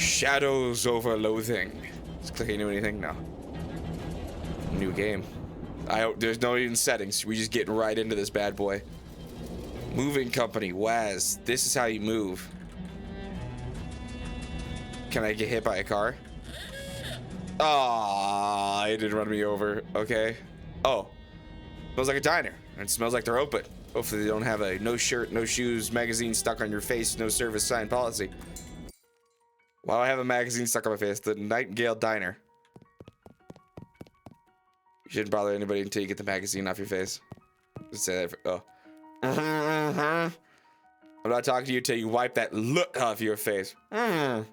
Shadows over Loathing. Let's click into anything? No. New game. There's no even settings. We just getting right into this bad boy. Moving company, Waz. This is how you move. Can I get hit by a car? Ah, it did run me over. Okay. Oh. Smells like a diner. And it smells like they're open. Hopefully they don't have a no shirt, no shoes magazine stuck on your face, no service sign policy. Why do I have a magazine stuck on my face? The Nightingale Diner. You shouldn't bother anybody until you get the magazine off your face. Just say that for, oh. I'm not talking to you until you wipe that look off your face. The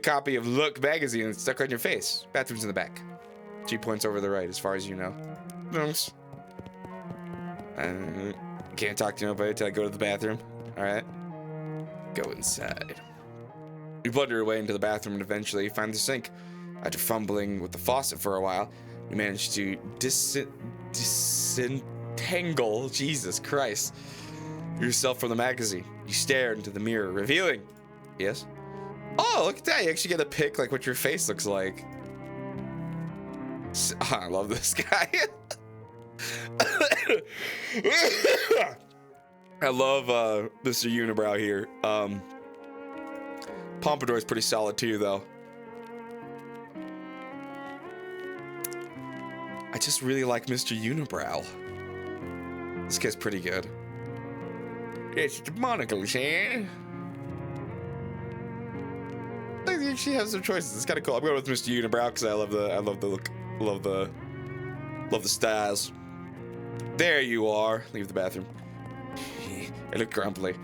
copy of Look magazine is stuck on your face. Bathroom's in the back. 2 points over the right, as far as you know. Thanks. Can't talk to nobody until I go to the bathroom. Alright. Go inside. You blunder your way into the bathroom and eventually you find the sink. After fumbling with the faucet for a while, you manage to disentangle, Jesus Christ, yourself from the magazine. You stare into the mirror, revealing. Yes? Oh, look at that. You actually get to pick like what your face looks like. Oh, I love this guy. I love Mr. Unibrow here. Pompadour is pretty solid too, though. I just really like Mr. Unibrow. This guy's pretty good. It's the monocles here. I actually have some choices. It's kind of cool. I'm going with Mr. Unibrow because I love the look, love the styles. There you are. Leave the bathroom. I look grumpy. A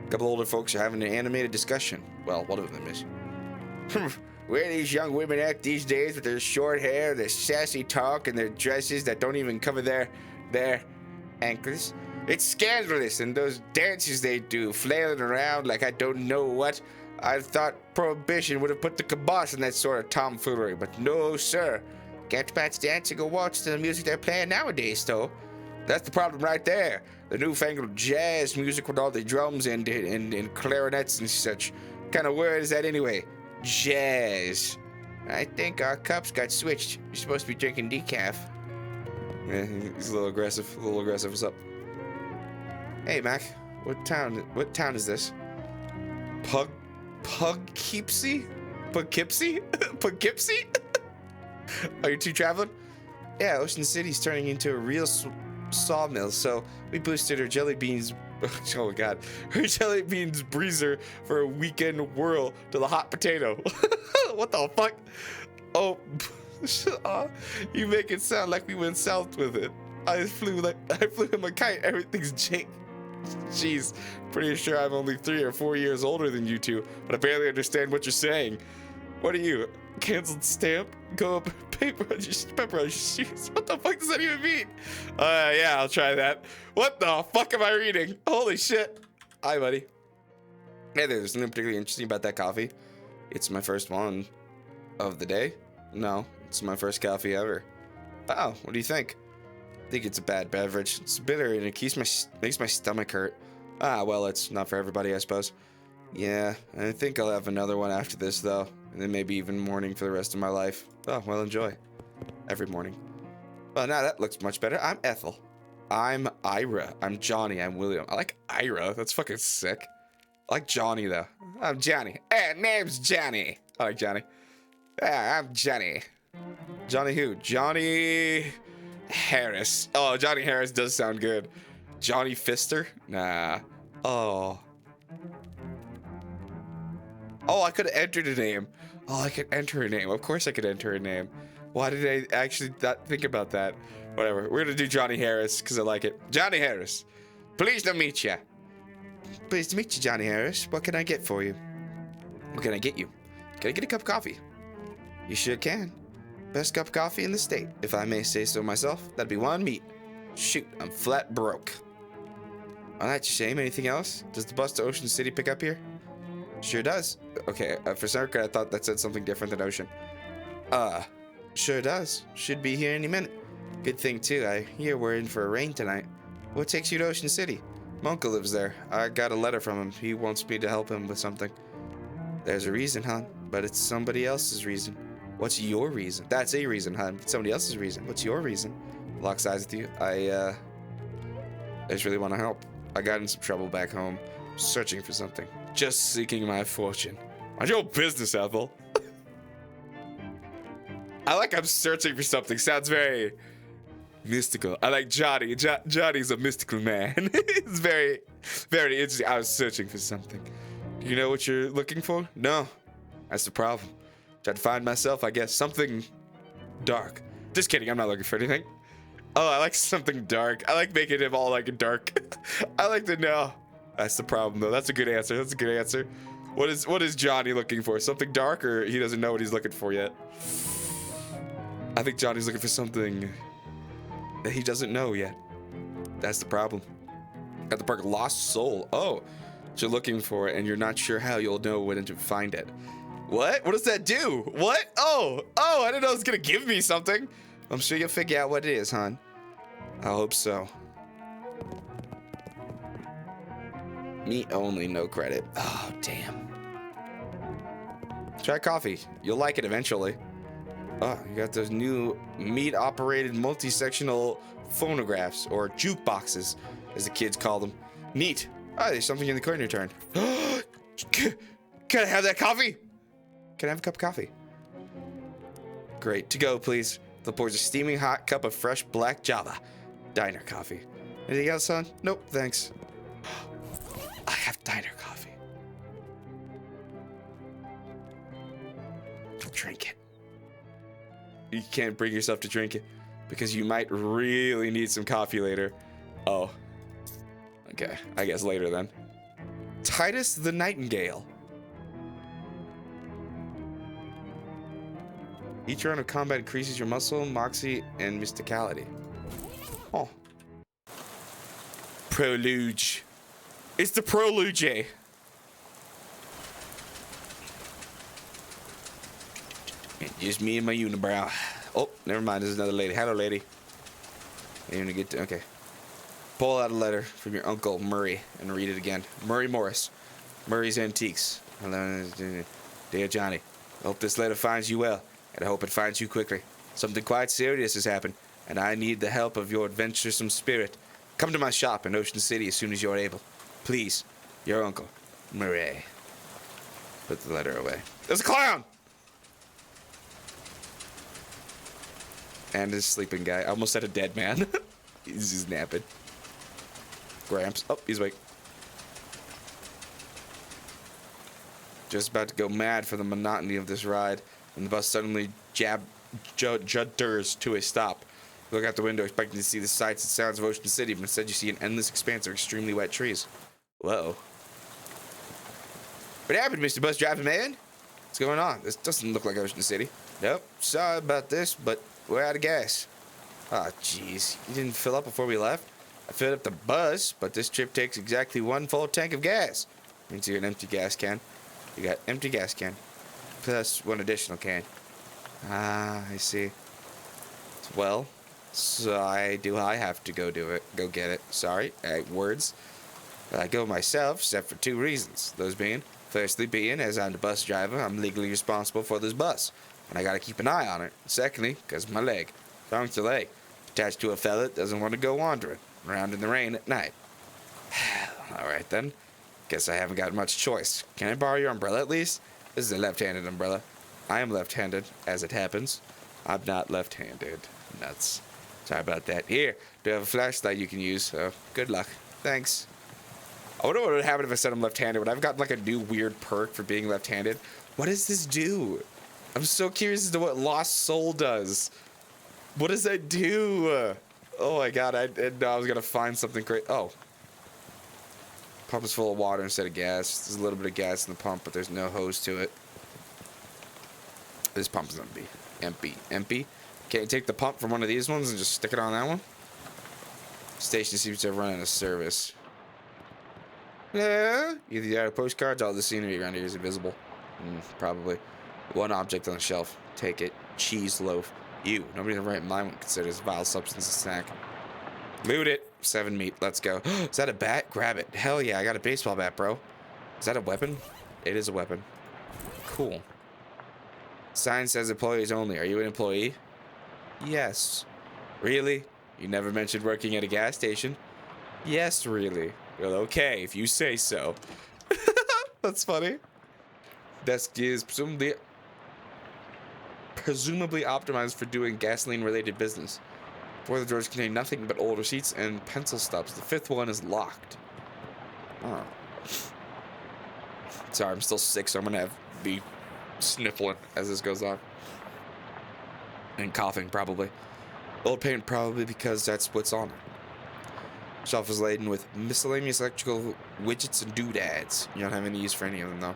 couple older folks are having an animated discussion. Well, one of them is. Where these young women at these days with their short hair, their sassy talk, and their dresses that don't even cover their ankles? It's scandalous, and those dances they do, flailing around like I don't know what. I thought Prohibition would have put the kibosh on that sort of tomfoolery, but no, sir. Can't match dancing or waltz to the music they're playing nowadays, though. That's the problem right there. The newfangled jazz music with all the drums and clarinets and such. What kind of word is that anyway? Jazz. I think our cups got switched. You're supposed to be drinking decaf. Yeah, he's a little aggressive. What's up? Hey, Mac. What town is this? Poughkeepsie? Poughkeepsie? Are you two traveling? Yeah, Ocean City's turning into a real sawmill, so we boosted her jelly beans. Oh god, her jelly beans breezer for a weekend whirl to the hot potato. What the fuck? Oh, you make it sound like we went south with it. I flew him a kite. Everything's jink. Jeez, pretty sure I'm only 3 or 4 years older than you two, but I barely understand what you're saying. What are you? Canceled stamp? Go up pepper on your shoes. What the fuck does that even mean? Yeah, I'll try that. What the fuck am I reading? Holy shit. Hi, buddy. Hey there, there's nothing particularly interesting about that coffee. It's my first one of the day. No, it's my first coffee ever. Oh, what do you think? I think it's a bad beverage. It's bitter and it makes my stomach hurt. Ah, well, it's not for everybody, I suppose. Yeah, I think I'll have another one after this, though. And then maybe even morning for the rest of my life. Oh, well, enjoy. Every morning. Well, now that looks much better. I'm Ethel. I'm Ira. I'm Johnny. I'm William. I like Ira. That's fucking sick. I like Johnny, though. I'm Johnny. Hey, name's Johnny. I like Johnny. Yeah, I'm Johnny. Johnny who? Johnny Harris. Oh, Johnny Harris does sound good. Johnny Fister? Nah. Oh. Oh, I could have entered a name. Oh, I could enter a name. Of course I could enter a name. Why did I actually not think about that? Whatever. We're gonna do Johnny Harris because I like it. Johnny Harris. Pleased to meet you. Pleased to meet you, Johnny Harris. What can I get for you? What can I get you? Can I get a cup of coffee? You sure can. Best cup of coffee in the state, if I may say so myself. That'd be one meat. Shoot, I'm flat broke. Oh, that's a shame. Anything else? Does the bus to Ocean City pick up here? Sure does. Okay, for some reason I thought that said something different than ocean. Sure does. Should be here any minute. Good thing too, I hear we're in for a rain tonight. What takes you to Ocean City? My uncle lives there. I got a letter from him. He wants me to help him with something. There's a reason, hon. but it's somebody else's reason. What's your reason? That's a reason, huh? It's somebody else's reason. What's your reason? Locks eyes with you. I just really want to help. I got in some trouble back home, searching for something. Just seeking my fortune. Mind your business, Ethel. I like I'm searching for something. Sounds very mystical. I like Johnny. Johnny's a mystical man. It's very, very interesting. I was searching for something. You know what you're looking for? No. That's the problem. Tried to find myself, I guess. Something dark. Just kidding. I'm not looking for anything. Oh, I like something dark. I like making him all like dark. I like to know. That's the problem, though. That's a good answer. That's a good answer. What is Johnny looking for? Something dark, or he doesn't know what he's looking for yet? I think Johnny's looking for something that he doesn't know yet. That's the problem. At the park, lost soul. Oh, what you're looking for, and you're not sure how you'll know when to find it. What? What does that do? What? Oh, I didn't know it was gonna give me something. I'm sure you'll figure out what it is, hon. I hope so. Me only, no credit. Oh, damn. Try coffee. You'll like it eventually. Oh, you got those new meat-operated multi-sectional phonographs, or jukeboxes, as the kids call them. Neat. Oh, there's something in the corner turn. Can I have that coffee? Can I have a cup of coffee? Great. To go, please. The pours a steaming hot cup of fresh black Java. Diner coffee. Anything else, son? Nope, thanks. I have diner coffee. Drink it. You can't bring yourself to drink it because you might really need some coffee later. Oh. Okay, I guess later then. Titus the Nightingale. Each round of combat increases your muscle, moxie, and mysticality. Oh. Proluge. It's the Proluge. Just me and my unibrow. Oh, never mind. There's another lady. Hello, lady. You're gonna get to, okay. Pull out a letter from your uncle Murray and read it again. Murray Morris, Murray's Antiques. Hello, dear Johnny. I hope this letter finds you well, and I hope it finds you quickly. Something quite serious has happened, and I need the help of your adventuresome spirit. Come to my shop in Ocean City as soon as you're able. Please, your uncle, Murray. Put the letter away. There's a clown! And his sleeping guy. I almost said a dead man. He's just napping. Gramps. Oh, he's awake. Just about to go mad for the monotony of this ride, when the bus suddenly judders to a stop. You look out the window, expecting to see the sights and sounds of Ocean City, but instead you see an endless expanse of extremely wet trees. Whoa. What happened, Mr. Bus Driving Man? What's going on? This doesn't look like Ocean City. Nope. Sorry about this, but we're out of gas. Ah, jeez. You didn't fill up before we left? I filled up the bus, but this trip takes exactly 1 full tank of gas. Means you got an empty gas can. You got empty gas can. Plus 1 additional can. Ah, I see. Well, so I have to go do it. Go get it. Sorry. Words. I go myself, except for 2 reasons. Those being, firstly being, as I'm the bus driver, I'm legally responsible for this bus. And I gotta keep an eye on it. Secondly, because of my leg. Wrong's the leg. Attached to a fella that doesn't want to go wandering around in the rain at night. Alright then. Guess I haven't got much choice. Can I borrow your umbrella at least? This is a left-handed umbrella. I am left-handed, as it happens. I'm not left-handed. Nuts. Sorry about that. Here, do have a flashlight you can use, so good luck. Thanks. I wonder what would happen if I said I'm left-handed. Would I have gotten like a new weird perk for being left-handed? What does this do? I'm so curious as to what Lost Soul does. What does that do? Oh my god, I didn't know I was gonna find something great. Oh. Pump is full of water instead of gas. There's a little bit of gas in the pump, but there's no hose to it. This pump is empty. Empty. Can't you take the pump from one of these ones and just stick it on that one? Station seems to have run out of service. Hello? Either you got postcards, all the scenery around here is invisible. Probably. 1 object on the shelf. Take it. Cheese loaf. Ew. Nobody in the right mind would consider this vile substance a snack. Loot it. 7 meat. Let's go. Is that a bat? Grab it. Hell yeah, I got a baseball bat, bro. Is that a weapon? It is a weapon. Cool. Sign says employees only. Are you an employee? Yes. Really? You never mentioned working at a gas station? Yes, really. Well, okay, if you say so. That's funny. Desk is presumably optimized for doing gasoline-related business. Four of the drawers contain nothing but old receipts and pencil stubs. The fifth one is locked. Oh. Sorry, I'm still sick, so I'm gonna be sniffling as this goes on. And coughing, probably. Old paint, probably because that's what's on it. Shelf is laden with miscellaneous electrical widgets and doodads. You don't have any use for any of them, though.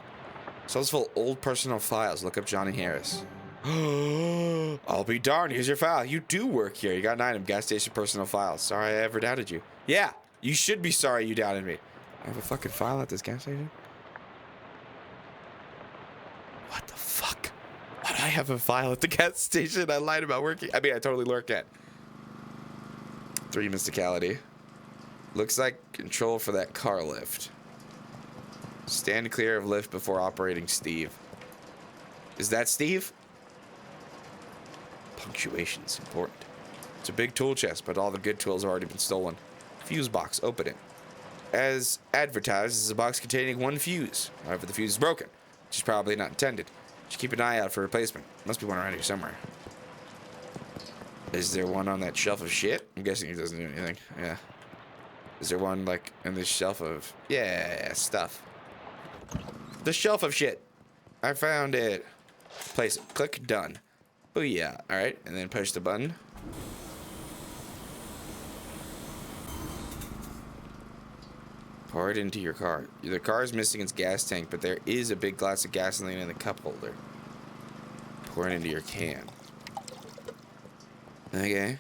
Shelves full of old personal files. Look up Johnny Harris. I'll be darned. Here's your file. You do work here. You got an item. Gas station personal files. Sorry I ever doubted you. Yeah, you should be sorry you doubted me. I have a fucking file at this gas station? What the fuck? Why do I have a file at the gas station? I lied about working. I mean, I totally lurk at. 3 mysticality. Looks like control for that car lift. Stand clear of lift before operating Steve. Is that Steve? Punctuation's important. It's a big tool chest, but all the good tools have already been stolen. Fuse box, open it. As advertised, this is a box containing one fuse. However, the fuse is broken, which is probably not intended. Just keep an eye out for a replacement. Must be one around here somewhere. Is there one on that shelf of shit? I'm guessing it doesn't do anything. Yeah. Is there one, like, in this shelf of... Yeah, stuff. The shelf of shit. I found it. Place it. Click done. Booyah. Alright, and then push the button. Pour it into your car. The car is missing its gas tank, but there is a big glass of gasoline in the cup holder. Pour it into your can. Okay.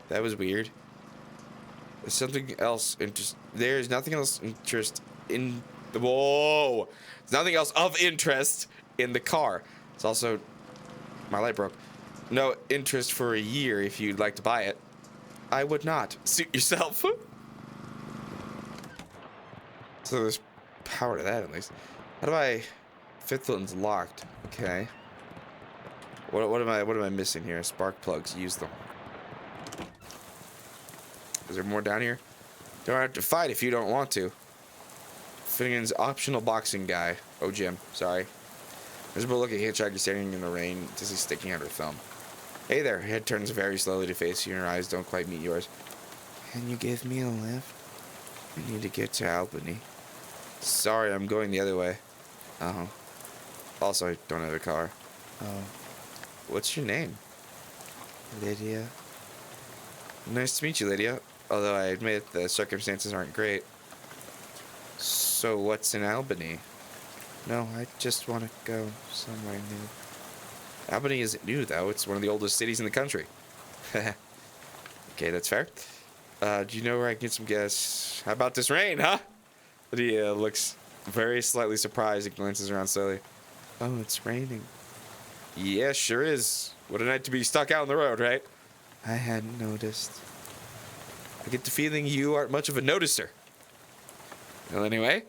That was weird. There's something else there's nothing else interest in the... Whoa! There's nothing else of interest in the car. It's also... My light broke. No interest for a year if you'd like to buy it. I would not. Suit yourself. So there's power to that at least. How do I... Fifth one's locked. Okay. What am I missing here? Spark plugs. Use them. Is there more down here? Don't have to fight if you don't want to. Finnegan's optional boxing guy. Oh, Jim. Sorry. Miserable looking hitchhiker standing in the rain. Dizzy sticking out her thumb. Hey there. Her head turns very slowly to face you and her eyes don't quite meet yours. Can you give me a lift? I need to get to Albany. Sorry, I'm going the other way. Oh. Also, I don't have a car. Oh. What's your name? Lydia. Nice to meet you, Lydia. Although I admit the circumstances aren't great. So what's in Albany? No, I just want to go somewhere new. Albany isn't new, though. It's one of the oldest cities in the country. Okay, that's fair. Do you know where I can get some gas? How about this rain, huh? Lydia looks very slightly surprised and glances around slowly. Oh, it's raining. Yeah, sure is. What a night to be stuck out on the road, right? I hadn't noticed. I get the feeling you aren't much of a noticer. Well, anyway.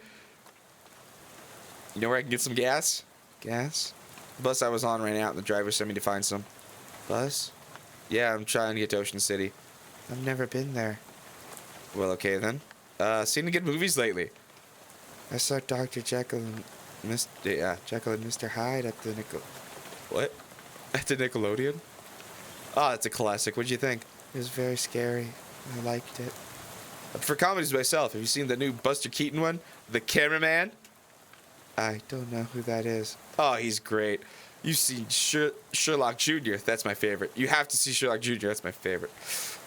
You know where I can get some gas? Gas? The bus I was on ran out and the driver sent me to find some. Bus? Yeah, I'm trying to get to Ocean City. I've never been there. Well, okay then. Seen any good movies lately? I saw Dr. Jekyll and Jekyll and Mr. Hyde at the What? At the Nickelodeon? Oh, it's a classic. What'd you think? It was very scary. I liked it. For comedies myself, have you seen the new Buster Keaton one? The Cameraman? I don't know who that is. Oh, he's great. You've seen Sherlock Jr. That's my favorite. You have to see Sherlock Jr. That's my favorite.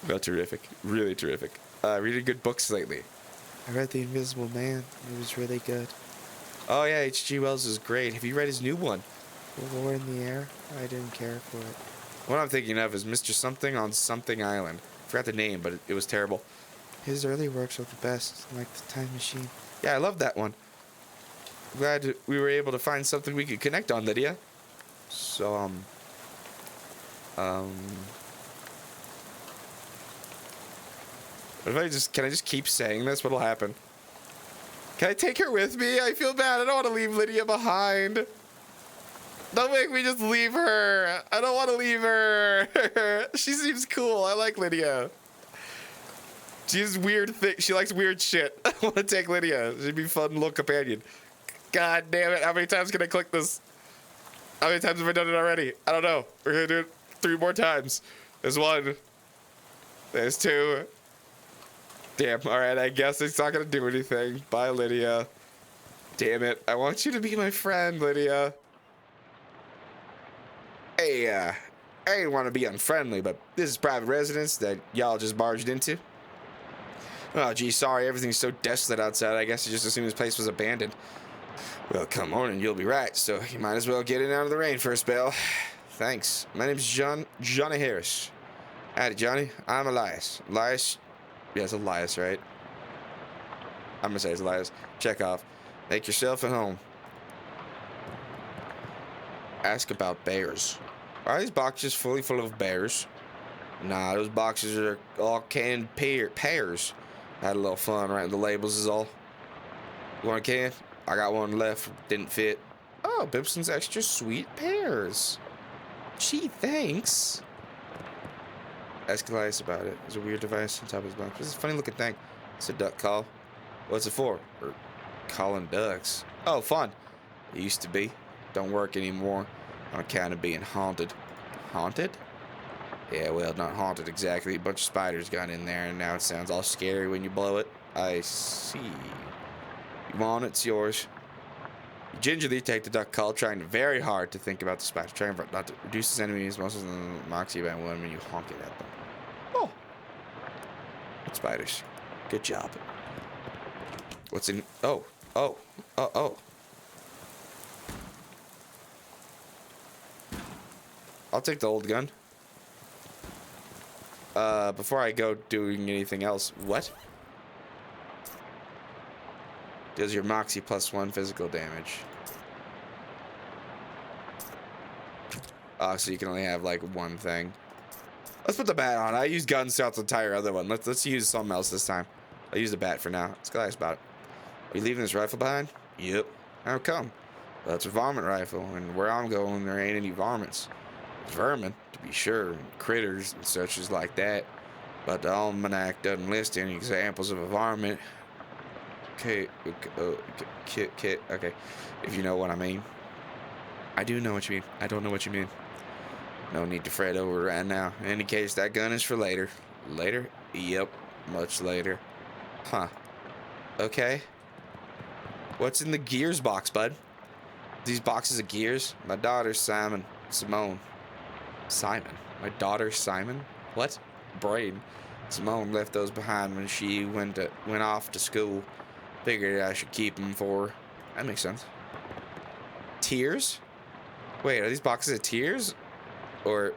Well, terrific. Really terrific. Reading good books lately. I read The Invisible Man. It was really good. Oh, yeah, H.G. Wells is great. Have you read his new one? The War in the Air? I didn't care for it. What I'm thinking of is Mr. Something on Something Island. I forgot the name, but it was terrible. His early works are the best, like The Time Machine. Yeah, I love that one. Glad we were able to find something we could connect on, Lydia. So, what if can I just keep saying this? What'll happen? Can I take her with me? I feel bad. I don't want to leave Lydia behind. Don't make me just leave her. I don't want to leave her. She seems cool. I like Lydia. She's weird thing. She likes weird shit. I want to take Lydia. She'd be a fun little companion. God damn it. How many times can I click this? How many times have I done it already? I don't know. We're going to do it 3 more times. There's 1. There's 2. Damn. All right. I guess it's not going to do anything. Bye, Lydia. Damn it. I want you to be my friend, Lydia. Hey, I didn't want to be unfriendly, but this is private residence that y'all just barged into. Oh, gee, sorry. Everything's so desolate outside. I guess I just assumed this place was abandoned. Well, come on, and you'll be right, so you might as well get in out of the rain for a spell. Thanks. My name's Johnny Harris. Howdy, Johnny. I'm Elias. Elias? Yeah, it's Elias, right? I'm gonna say it's Elias. Check off. Make yourself at home. Ask about bears. Are these boxes fully full of bears? Nah, those boxes are all canned pears. Had a little fun writing the labels is all. You want a can? I got one left. Didn't fit. Oh, Bibson's extra sweet pears. Gee, thanks. Ask Elias about it. There's a weird device on top of his box. This is a funny looking thing. It's a duck call. What's it for? Or calling ducks. Oh, fun. It used to be. Don't work anymore on account of being haunted. Haunted? Yeah, well, not haunted exactly. A bunch of spiders got in there, and now it sounds all scary when you blow it. I see. You want it? It's yours. You gingerly take the duck call, trying very hard to think about the spider. Trying not to reduce his enemies' muscles and moxie about one when you honk it at them. Oh. Good spiders. Good job. What's in... Oh. Oh. Oh. Oh. I'll take the old gun. Before I go doing anything else, what? Does your moxie +1 physical damage? So you can only have like one thing. Let's put the bat on. I used guns throughout the entire other one. Let's use something else this time. I'll use the bat for now. Let's go ask about it. Are you leaving this rifle behind? Yep. How come? Well, it's a varmint rifle, and where I'm going, there ain't any varmints. There's vermin, to be sure, and critters and such as like that. But the almanac doesn't list any examples of a varmint. Okay, okay, if you know what I mean. I do know what you mean. I don't know what you mean. No need to fret over it right now. In any case, that gun is for later. Later? Yep, much later. Huh. Okay. What's in the gears box, bud? These boxes of gears? My daughter, Simon. My daughter, Simon? What? Brain. Simone left those behind when she went off to school. Figured I should keep them for her. That makes sense. Tears? Wait, are these boxes of tears? Or...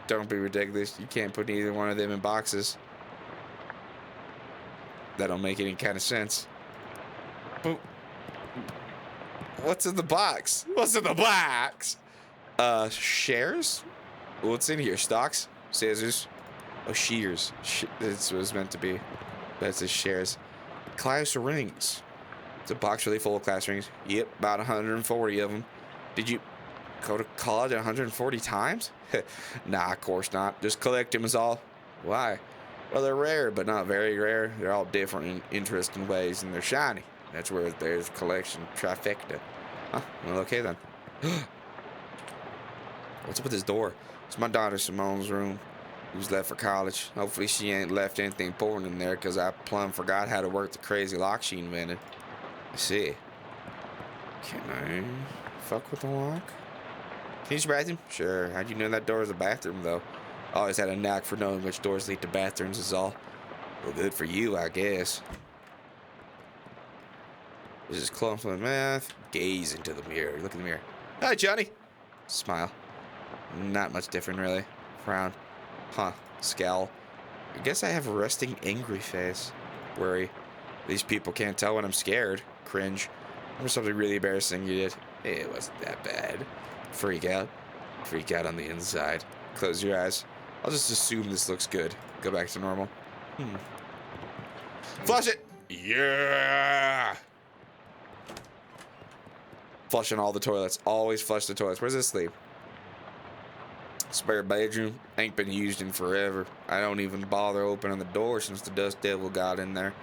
Don't be ridiculous. You can't put either one of them in boxes. That don't make any kind of sense. But... What's in the box? What's in the box? Shares? What's in here? Stocks? Scissors? Oh, shears. This was meant to be. That's his shares. Class rings. It's a box really full of class rings. Yep, about 140 of them. Did you go to college 140 times? Nah, of course not. Just collect them is all. Why? Well, they're rare, but not very rare. They're all different in interesting ways, and they're shiny. That's where there's collection trifecta. Huh, well, okay then. What's up with this door? It's my daughter Simone's room. She was left for college. Hopefully she ain't left anything important in there, because I plumb forgot how to work the crazy lock she invented. Let's see. Can I fuck with the lock? Can you use the bathroom? Sure. How'd you know that door is a bathroom, though? Always had a knack for knowing which doors lead to bathrooms is all. Well, good for you, I guess. This is clumsy math. Gaze into the mirror. Look in the mirror. Hi, Johnny. Smile. Not much different, really. Frown. Huh. Scowl. I guess I have a resting angry face. Worry. These people can't tell when I'm scared. Cringe. Or something really embarrassing you did. Hey, it wasn't that bad. Freak out. Freak out on the inside. Close your eyes. I'll just assume this looks good. Go back to normal. Flush it! Yeah! Flushing all the toilets. Always flush the toilets. Where's this sleep? Spare bedroom. Ain't been used in forever. I don't even bother opening the door since the dust devil got in there.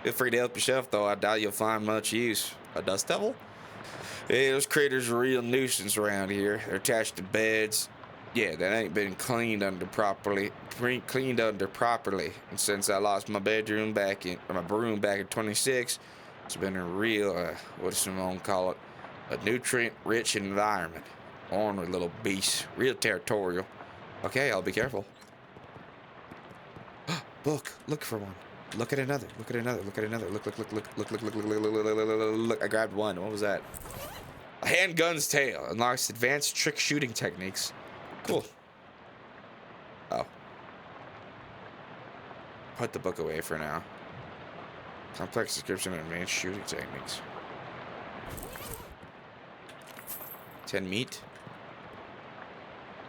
Feel free to help yourself, though. I doubt you'll find much use. A dust devil? Yeah, those critters are a real nuisance around here. They're attached to beds. Yeah, that ain't been cleaned under properly. And since I lost my broom back in 26, it's been a real, what does Simone call it? A nutrient-rich environment. Ornery little beast. Real territorial. Okay, I'll be careful. Look for one. Look at another. Look. I grabbed one. What was that? A handgun's tail unlocks advanced trick shooting techniques. Cool. Oh. Put the book away for now. Complex description of advanced shooting techniques. 10 meat.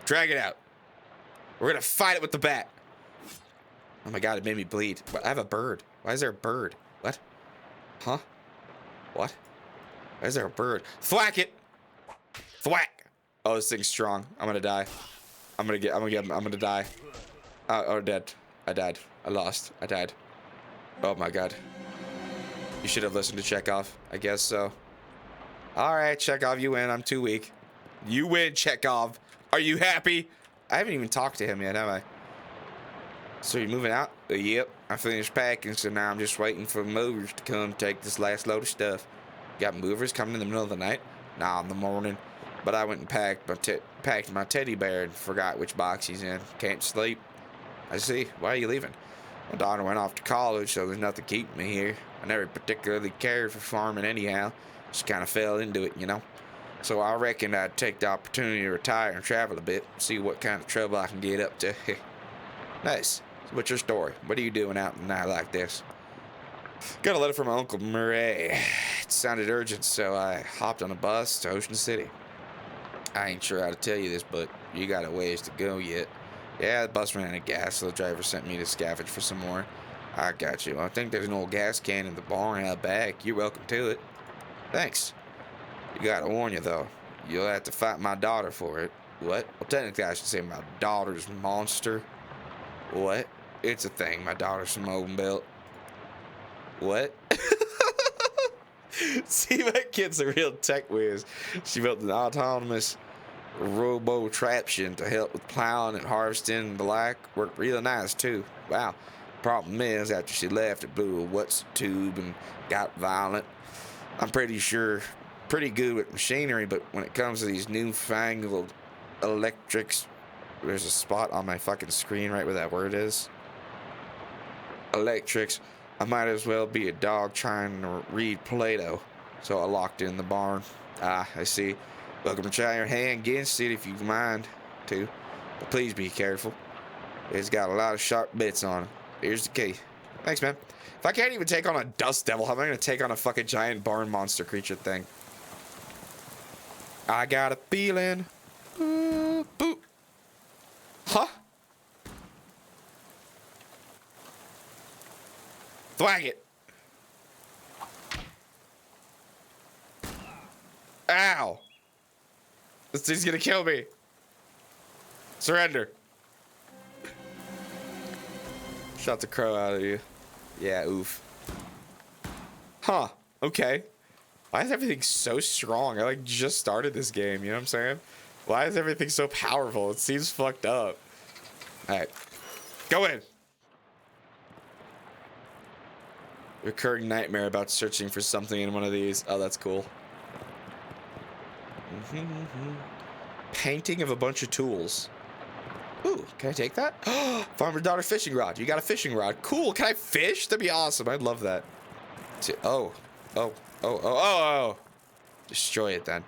Drag it out. We're gonna fight it with the bat. Oh my god, it made me bleed. I have a bird. Why is there a bird? What? Huh? What? Why is there a bird? Thwack it! Thwack! Oh, this thing's strong. I'm gonna die. I'm gonna die. Oh, dead. I died. I lost. I died. Oh my god. You should have listened to Chekhov. I guess so. Alright, Chekhov, you win. I'm too weak. You win, Chekhov. Are you happy? I haven't even talked to him yet, have I? So you're moving out? Yep. I finished packing, so now I'm just waiting for movers to come take this last load of stuff. Got movers coming in the middle of the night? Nah, in the morning. But I went and packed my teddy bear and forgot which box he's in. Can't sleep. I see. Why are you leaving? My daughter went off to college, so there's nothing keeping me here. I never particularly cared for farming anyhow. Just kind of fell into it, you know? So I reckon I'd take the opportunity to retire and travel a bit, see what kind of trouble I can get up to. Nice. So what's your story? What are you doing out in a night like this? Got a letter from my Uncle Murray. It sounded urgent, so I hopped on a bus to Ocean City. I ain't sure how to tell you this, but you got a ways to go yet. Yeah, the bus ran out of gas, so the driver sent me to scavenge for some more. I got you. I think there's an old gas can in the barn out back. You're welcome to it. Thanks. You gotta warn you, though. You'll have to fight my daughter for it. What? Well, technically, I should say my daughter's monster. What? It's a thing. My daughter's from Open Belt. What? See, that kid's a real tech whiz. She built an autonomous robo-traption to help with plowing and harvesting and the like. Worked real nice, too. Wow. Problem is, after she left, it blew a what's tube and got violent. I'm pretty good with machinery, but when it comes to these newfangled electrics, there's a spot on my fucking screen right where that word is. Electrics. I might as well be a dog trying to read Plato. So I locked in the barn. Ah, I see. Welcome to try your hand against it if you mind to. But please be careful. It's got a lot of sharp bits on it. Here's the key. Thanks, man. If I can't even take on a dust devil, how am I going to take on a fucking giant barn monster creature thing? I got a feeling. Boop. Huh? Thwag it. Ow. This thing's gonna kill me. Surrender. Shot the crow out of you. Yeah, oof. Huh. Okay. Why is everything so strong? I like just started this game, you know what I'm saying? Why is everything so powerful? It seems fucked up. Alright. Go in. Recurring nightmare about searching for something in one of these. Oh, that's cool. Painting of a bunch of tools. Ooh, can I take that? Farmer's daughter fishing rod. You got a fishing rod. Cool. Can I fish? That'd be awesome. I'd love that. Oh. Destroy it then.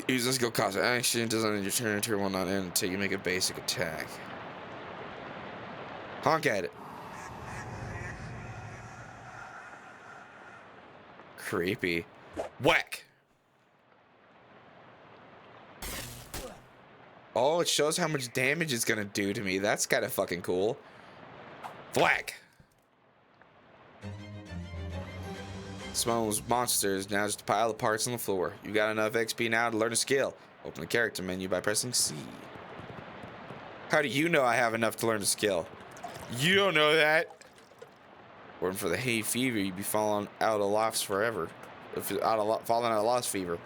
Use this skill cost action. It doesn't end your turn. Turn will not end until you make a basic attack. Honk at it. Creepy. Whack. Oh, it shows how much damage it's gonna do to me. That's kind of fucking cool. Thwack. Smells monsters. Now just a pile of parts on the floor. You got enough XP now to learn a skill. Open the character menu by pressing C. How do you know I have enough to learn a skill? You don't know that. Waiting for the hay fever, you'd be falling out of lofts forever. Falling out of lost fever.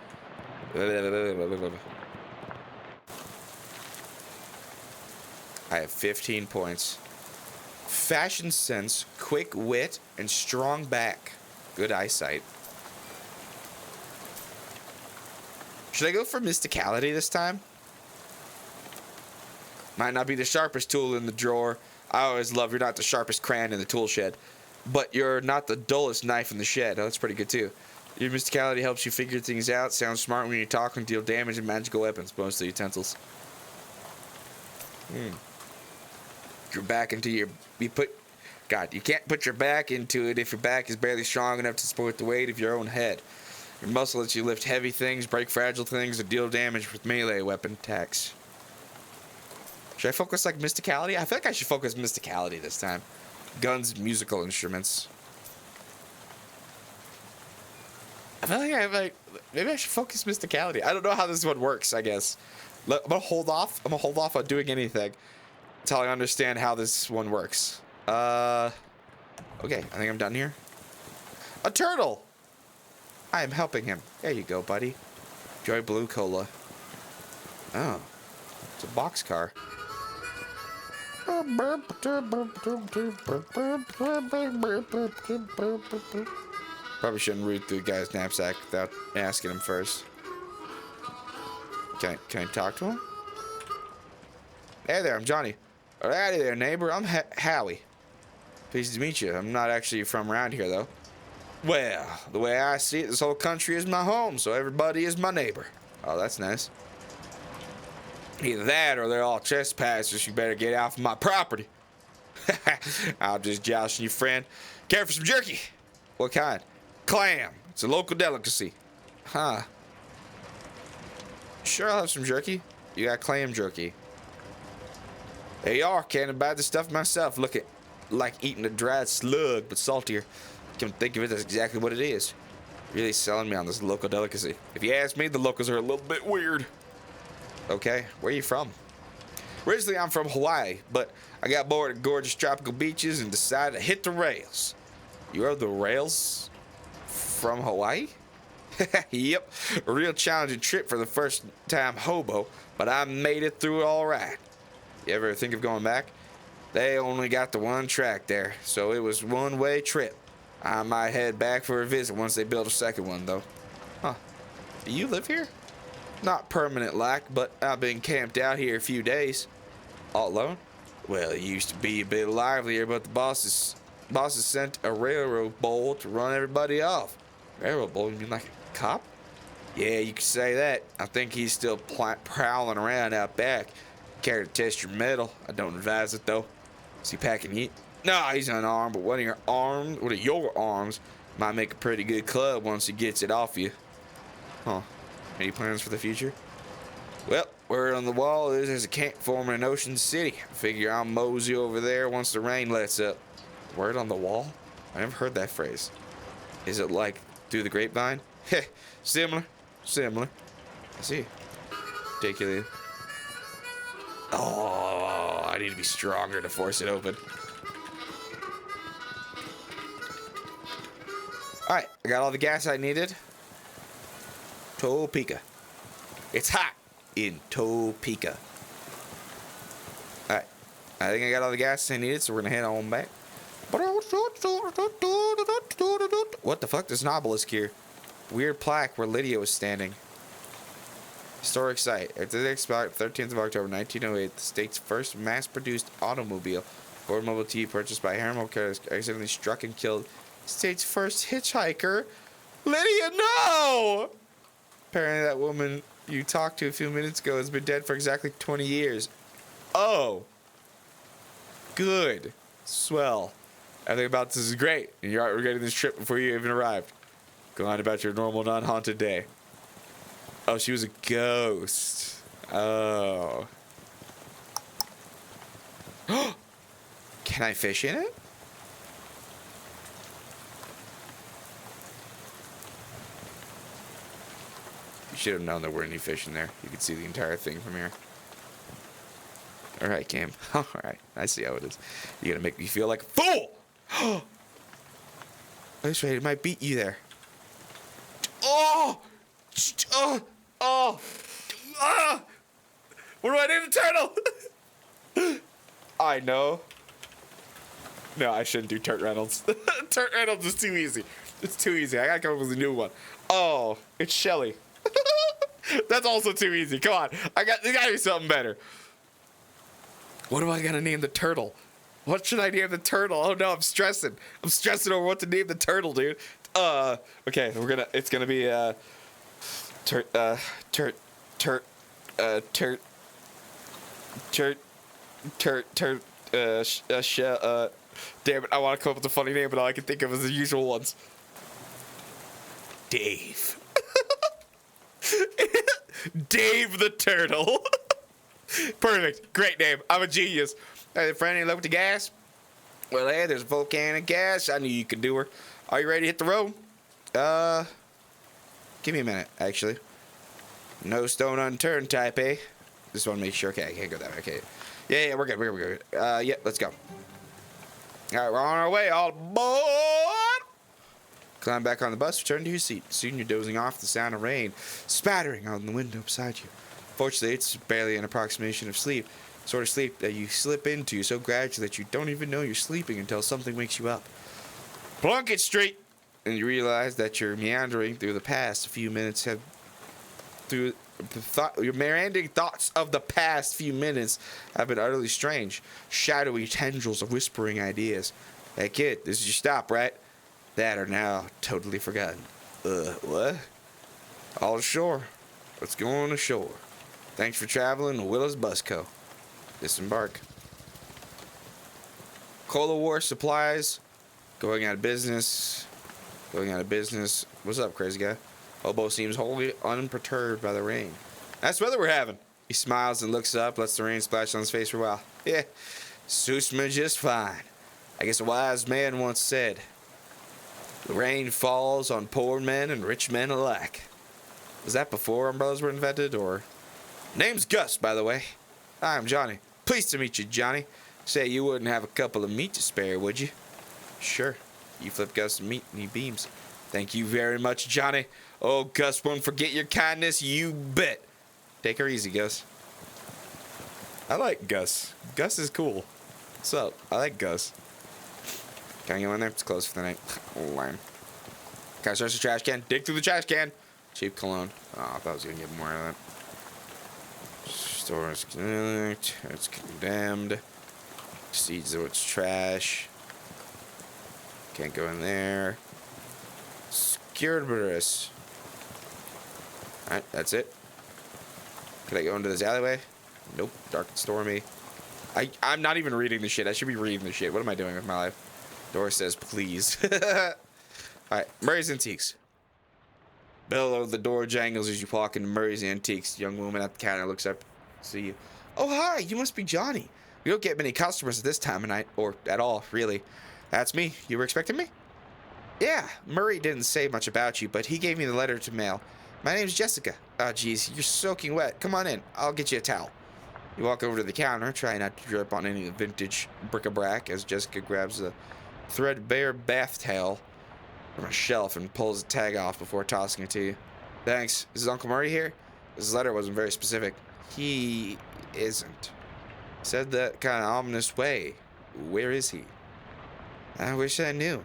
I have 15 points. Fashion sense, quick wit, and strong back. Good eyesight. Should I go for mysticality this time? Might not be the sharpest tool in the drawer. I always love you're not the sharpest crayon in the tool shed. But you're not the dullest knife in the shed. Oh, that's pretty good too. Your mysticality helps you figure things out, sound smart when you talk, and deal damage and magical weapons. Most of the utensils. Your back into your... God, you can't put your back into it if your back is barely strong enough to support the weight of your own head. Your muscle lets you lift heavy things, break fragile things, and deal damage with melee weapon attacks. Should I focus like mysticality? I feel like I should focus mysticality this time. Guns, musical instruments. I feel like maybe I should focus mysticality. I don't know how this one works, I guess. I'm gonna hold off. I'm gonna hold off on doing anything until I understand how this one works. Okay, I think I'm done here. A turtle! I am helping him. There you go, buddy. Enjoy blue cola. Oh, it's a boxcar. Probably shouldn't root through the guy's knapsack without asking him first. Can I talk to him? Hey there, I'm Johnny. Howdy there, neighbor. I'm Howie. Pleased to meet you. I'm not actually from around here, though. Well, the way I see it, this whole country is my home, so everybody is my neighbor. Oh, that's nice. Either that or they're all trespassers. You better get off my property. I'm just joshing you, friend. Care for some jerky? What kind? Clam. It's a local delicacy. Huh. Sure, I'll have some jerky. You got clam jerky. There you are. Can't buy the stuff myself. Look at like eating a dried slug, but saltier. Come think of it, that's exactly what it is. Really selling me on this local delicacy. If you ask me, the locals are a little bit weird. Okay, where are you from? Originally, I'm from Hawaii, but I got bored of gorgeous tropical beaches and decided to hit the rails. You rode the rails from Hawaii? Yep, a real challenging trip for the first time hobo, but I made it through all right. You ever think of going back? They only got the one track there, so it was one-way trip. I might head back for a visit once they build a second one, though. Huh. Do you live here? Not permanent like, but I've been camped out here a few days. All alone? Well, it used to be a bit livelier, but the bosses sent a railroad bull to run everybody off. Railroad bull? You mean like a cop? Yeah, you could say that. I think he's still prowling around out back. Care to test your metal? I don't advise it, though. Is he packing heat? No, he's unarmed, but one of your arms might make a pretty good club once he gets it off you. Huh. Any plans for the future? Well, word on the wall is there's a camp forming in Ocean City. I figure I'll mosey over there once the rain lets up. Word on the wall? I never heard that phrase. Is it like through the grapevine? Heh, similar. I see. Ridiculous. Oh, I need to be stronger to force it open. Alright, I got all the gas I needed. Topeka. It's hot in Topeka. Alright, I think I got all the gas I needed, so we're gonna head on back. What the fuck? There's an obelisk here. Weird plaque where Lydia was standing. Historic site. At the expired 13th of October 1908, the state's first mass-produced automobile, Ford Model T, purchased by Harriman Carriers, accidentally struck and killed state's first hitchhiker. Lydia, no! Apparently that woman you talked to a few minutes ago has been dead for exactly 20 years. Oh. Good. Swell. Everything about this is great, and you're regretting this trip before you even arrived. Go on about your normal, non-haunted day. Oh, she was a ghost. Oh. Can I fish in it? should have known there weren't any fish in there. You could see the entire thing from here. Alright, Cam. Alright, I see how it is. You're gonna make me feel like a fool! That's right, it might beat you there. Oh! Oh! Oh! Ah! What do I name the turtle? I know. No, I shouldn't do Turt Reynolds. Turt Reynolds is too easy. It's too easy. I gotta come up with a new one. Oh, it's Shelly. That's also too easy. Come on. There gotta be something better. What am I gonna name the turtle? What should I name the turtle? Oh no, I'm stressing. I'm stressing over what to name the turtle, dude. Okay, it's gonna be damn it, I want to come up with a funny name, but all I can think of is the usual ones. Dave. Dave the Turtle. Perfect. Great name. I'm a genius. Hey, friend, any luck with the gas? Well, hey, there's volcanic gas. I knew you could do her. Are you ready to hit the road? Give me a minute, actually. No stone unturned type, eh? Just want to make sure. Okay, I can't go that way. Okay. Yeah, we're good. We're good. Yeah, let's go. All right, we're on our way. All aboard! Climb back on the bus, return to your seat. Soon you're dozing off the sound of rain spattering on the window beside you. Fortunately, it's barely an approximation of sleep. Sort of sleep that you slip into so gradually that you don't even know you're sleeping until something wakes you up. Plunkett Street! And you realize that you're meandering through the past few minutes your meandering thoughts of the past few minutes have been utterly strange. Shadowy tendrils of whispering ideas. Hey kid, this is your stop, right? That are now totally forgotten. What? All ashore. Let's go on ashore. Thanks for traveling to Willis Bus Co. Disembark. Cola War supplies. Going out of business. Going out of business. What's up, crazy guy? Hobo seems wholly unperturbed by the rain. That's weather we're having. He smiles and looks up, lets the rain splash on his face for a while. Yeah, suits me just fine. I guess a wise man once said, the rain falls on poor men and rich men alike. Was that before umbrellas were invented, or? Name's Gus, by the way. Hi, I'm Johnny. Pleased to meet you, Johnny. Say you wouldn't have a couple of meat to spare, would you? Sure. You flip Gus some meat and he beams. Thank you very much, Johnny. Oh, Gus won't forget your kindness, you bet. Take her easy, Gus. I like Gus. Gus is cool. What's up? I like Gus. Can I go in there? It's closed for the night. Oh, lame. Can I search the trash can? Dig through the trash can. Cheap cologne. Oh, I thought I was going to get more out of that. Store is connected. It's condemned. Exceeds its trash. Can't go in there. Cerberus. Alright, that's it. Can I go into this alleyway? Nope. Dark and stormy. I'm not even reading the shit. I should be reading the shit. What am I doing with my life? Door says please. Alright, Murray's Antiques. Bell of the door jangles as you walk into Murray's Antiques. The young woman at the counter looks up to see you. Oh, hi. You must be Johnny. We don't get many customers at this time of night, or at all, really. That's me. You were expecting me? Yeah, Murray didn't say much about you, but he gave me the letter to mail. My name's Jessica. Oh, geez, you're soaking wet. Come on in. I'll get you a towel. You walk over to the counter, trying not to drip on any vintage bric-a-brac as Jessica grabs a threadbare bath towel from a shelf and pulls the tag off before tossing it to you. Thanks. Is Uncle Murray here? His letter wasn't very specific. He isn't. Said that kind of ominous way. Where is he? I wish I knew.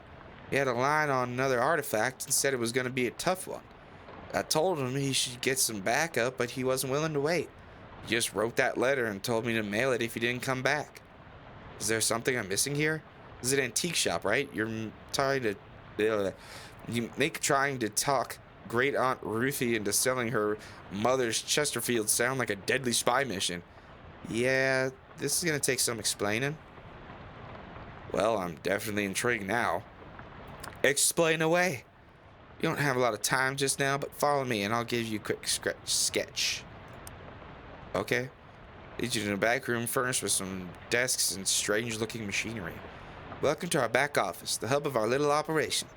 He had a line on another artifact and said it was going to be a tough one. I told him he should get some backup, but he wasn't willing to wait. He just wrote that letter and told me to mail it if he didn't come back. Is there something I'm missing here? This is an antique shop, right? You're trying to talk Great Aunt Ruthie into selling her mother's Chesterfield sound like a deadly spy mission. Yeah, this is going to take some explaining. Well, I'm definitely intrigued now. Explain away. You don't have a lot of time just now, but follow me and I'll give you a quick sketch. Okay. Lead you to the back room furnished with some desks and strange-looking machinery. Welcome to our back office, the hub of our little operation.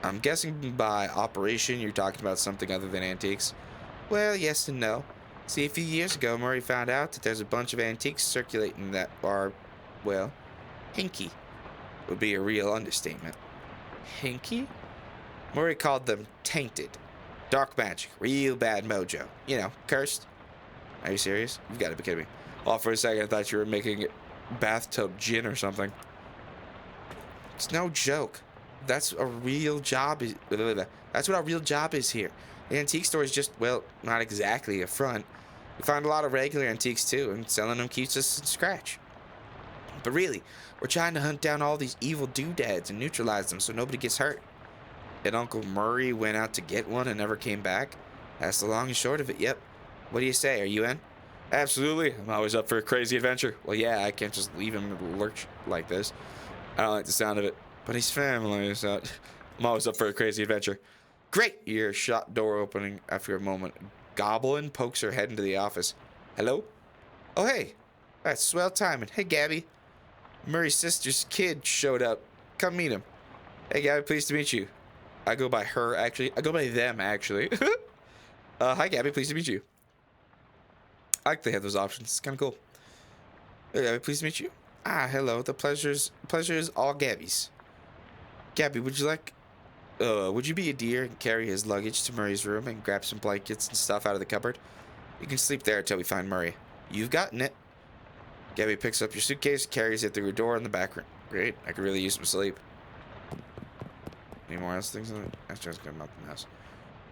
I'm guessing by operation you're talking about something other than antiques. Well, yes and no. See, a few years ago, Murray found out that there's a bunch of antiques circulating that are, well, hinky. Would be a real understatement. Hinky? Murray called them tainted. Dark magic. Real bad mojo. You know, cursed. Are you serious? You've got to be kidding me. Oh, for a second, I thought you were making bathtub gin or something. It's no joke. That's a real job. That's what our real job is here. The antique store is just, well, not exactly a front. We find a lot of regular antiques too, and selling them keeps us in scratch. But really, we're trying to hunt down all these evil doodads and neutralize them so nobody gets hurt. And Uncle Murray went out to get one and never came back. That's the long and short of it, yep. What do you say, are you in? Absolutely, I'm always up for a crazy adventure. Well, yeah, I can't just leave him in lurch like this. I don't like the sound of it, but he's family, so I'm always up for a crazy adventure. Great! You hear a shop door opening after a moment. Goblin pokes her head into the office. Hello? Oh, hey. That's swell timing. Hey, Gabby. Murray's sister's kid showed up. Come meet him. Hey, Gabby, pleased to meet you. I go by her, actually. I go by them, actually. Hi, Gabby, pleased to meet you. I like they have those options. It's kind of cool. Hey, Gabby, pleased to meet you. Ah, hello. The pleasure is all Gabby's. Gabby, would you be a dear and carry his luggage to Murray's room and grab some blankets and stuff out of the cupboard? You can sleep there until we find Murray. You've gotten it. Gabby picks up your suitcase and carries it through a door in the back room. Great. I could really use some sleep. Any more else things on it? That's just gonna melt the house.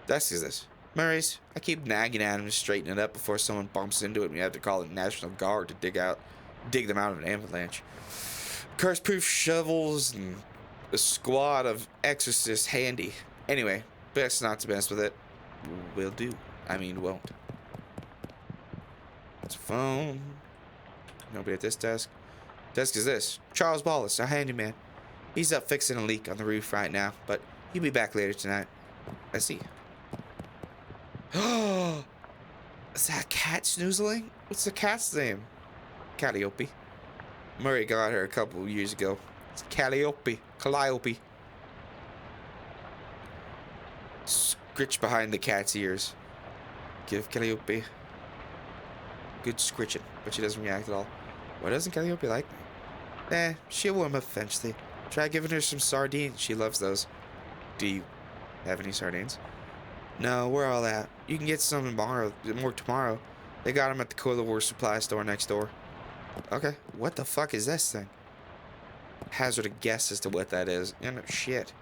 Desk is this. Murray's. I keep nagging at him to straighten it up before someone bumps into it and we have to call the National Guard to dig them out of an avalanche. Curse-proof shovels and a squad of exorcists handy. Anyway, best not to mess with it. Will do. I mean, won't. It's a phone. Nobody at this desk. Desk is this. Charles Wallace, our handyman. He's up fixing a leak on the roof right now, but he'll be back later tonight. I see. Oh, is that a cat snoozling? What's the cat's name? Calliope. Murray got her a couple years ago. It's Calliope. Calliope. Scritch behind the cat's ears. Give Calliope good scritching, but she doesn't react at all. Why doesn't Calliope like me? She'll warm up eventually. Try giving her some sardines. She loves those. Do you have any sardines? No, we're all out. You can get some tomorrow. They got them at the Cola War supply store next door. Okay. What the fuck is this thing? Hazard a guess as to what that is. Yeah, no shit.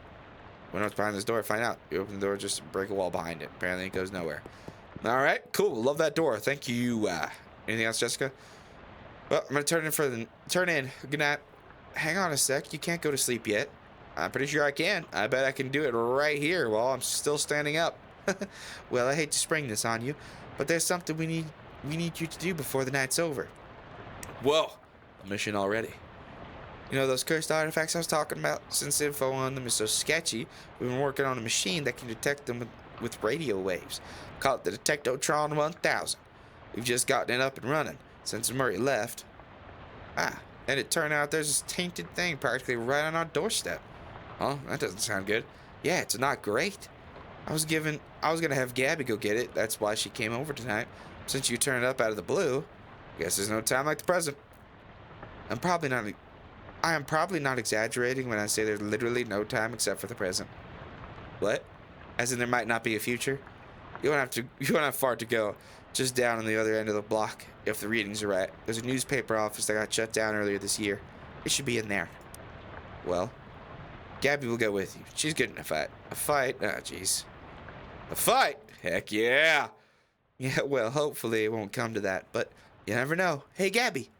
We know what's behind this door. Find out. You open the door, just break a wall behind it. Apparently it goes nowhere. Alright, cool. Love that door. Thank you. Anything else, Jessica? Well, I'm gonna turn in. Good night. Hang on a sec. You can't go to sleep yet. I'm pretty sure I can. I bet I can do it right here while I'm still standing up. Well, I hate to spring this on you, but there's something we need you to do before the night's over. Whoa. A mission already. You know those cursed artifacts I was talking about? Since the info on them is so sketchy, we've been working on a machine that can detect them with radio waves. Call it the Detectotron 1000. We've just gotten it up and running since Murray left. And it turned out there's this tainted thing practically right on our doorstep. Huh? That doesn't sound good. Yeah, it's not great. I was gonna have Gabby go get it. That's why she came over tonight. Since you turned up out of the blue, guess there's no time like the present. I am probably not exaggerating when I say there's literally no time except for the present. What? As in there might not be a future? You won't have far to go. Just down on the other end of the block, if the readings are right. There's a newspaper office that got shut down earlier this year. It should be in there. Well, Gabby will go with you. She's good in a fight. A fight? Oh, jeez. A fight? Heck yeah. Yeah, well, hopefully it won't come to that, but you never know. Hey, Gabby.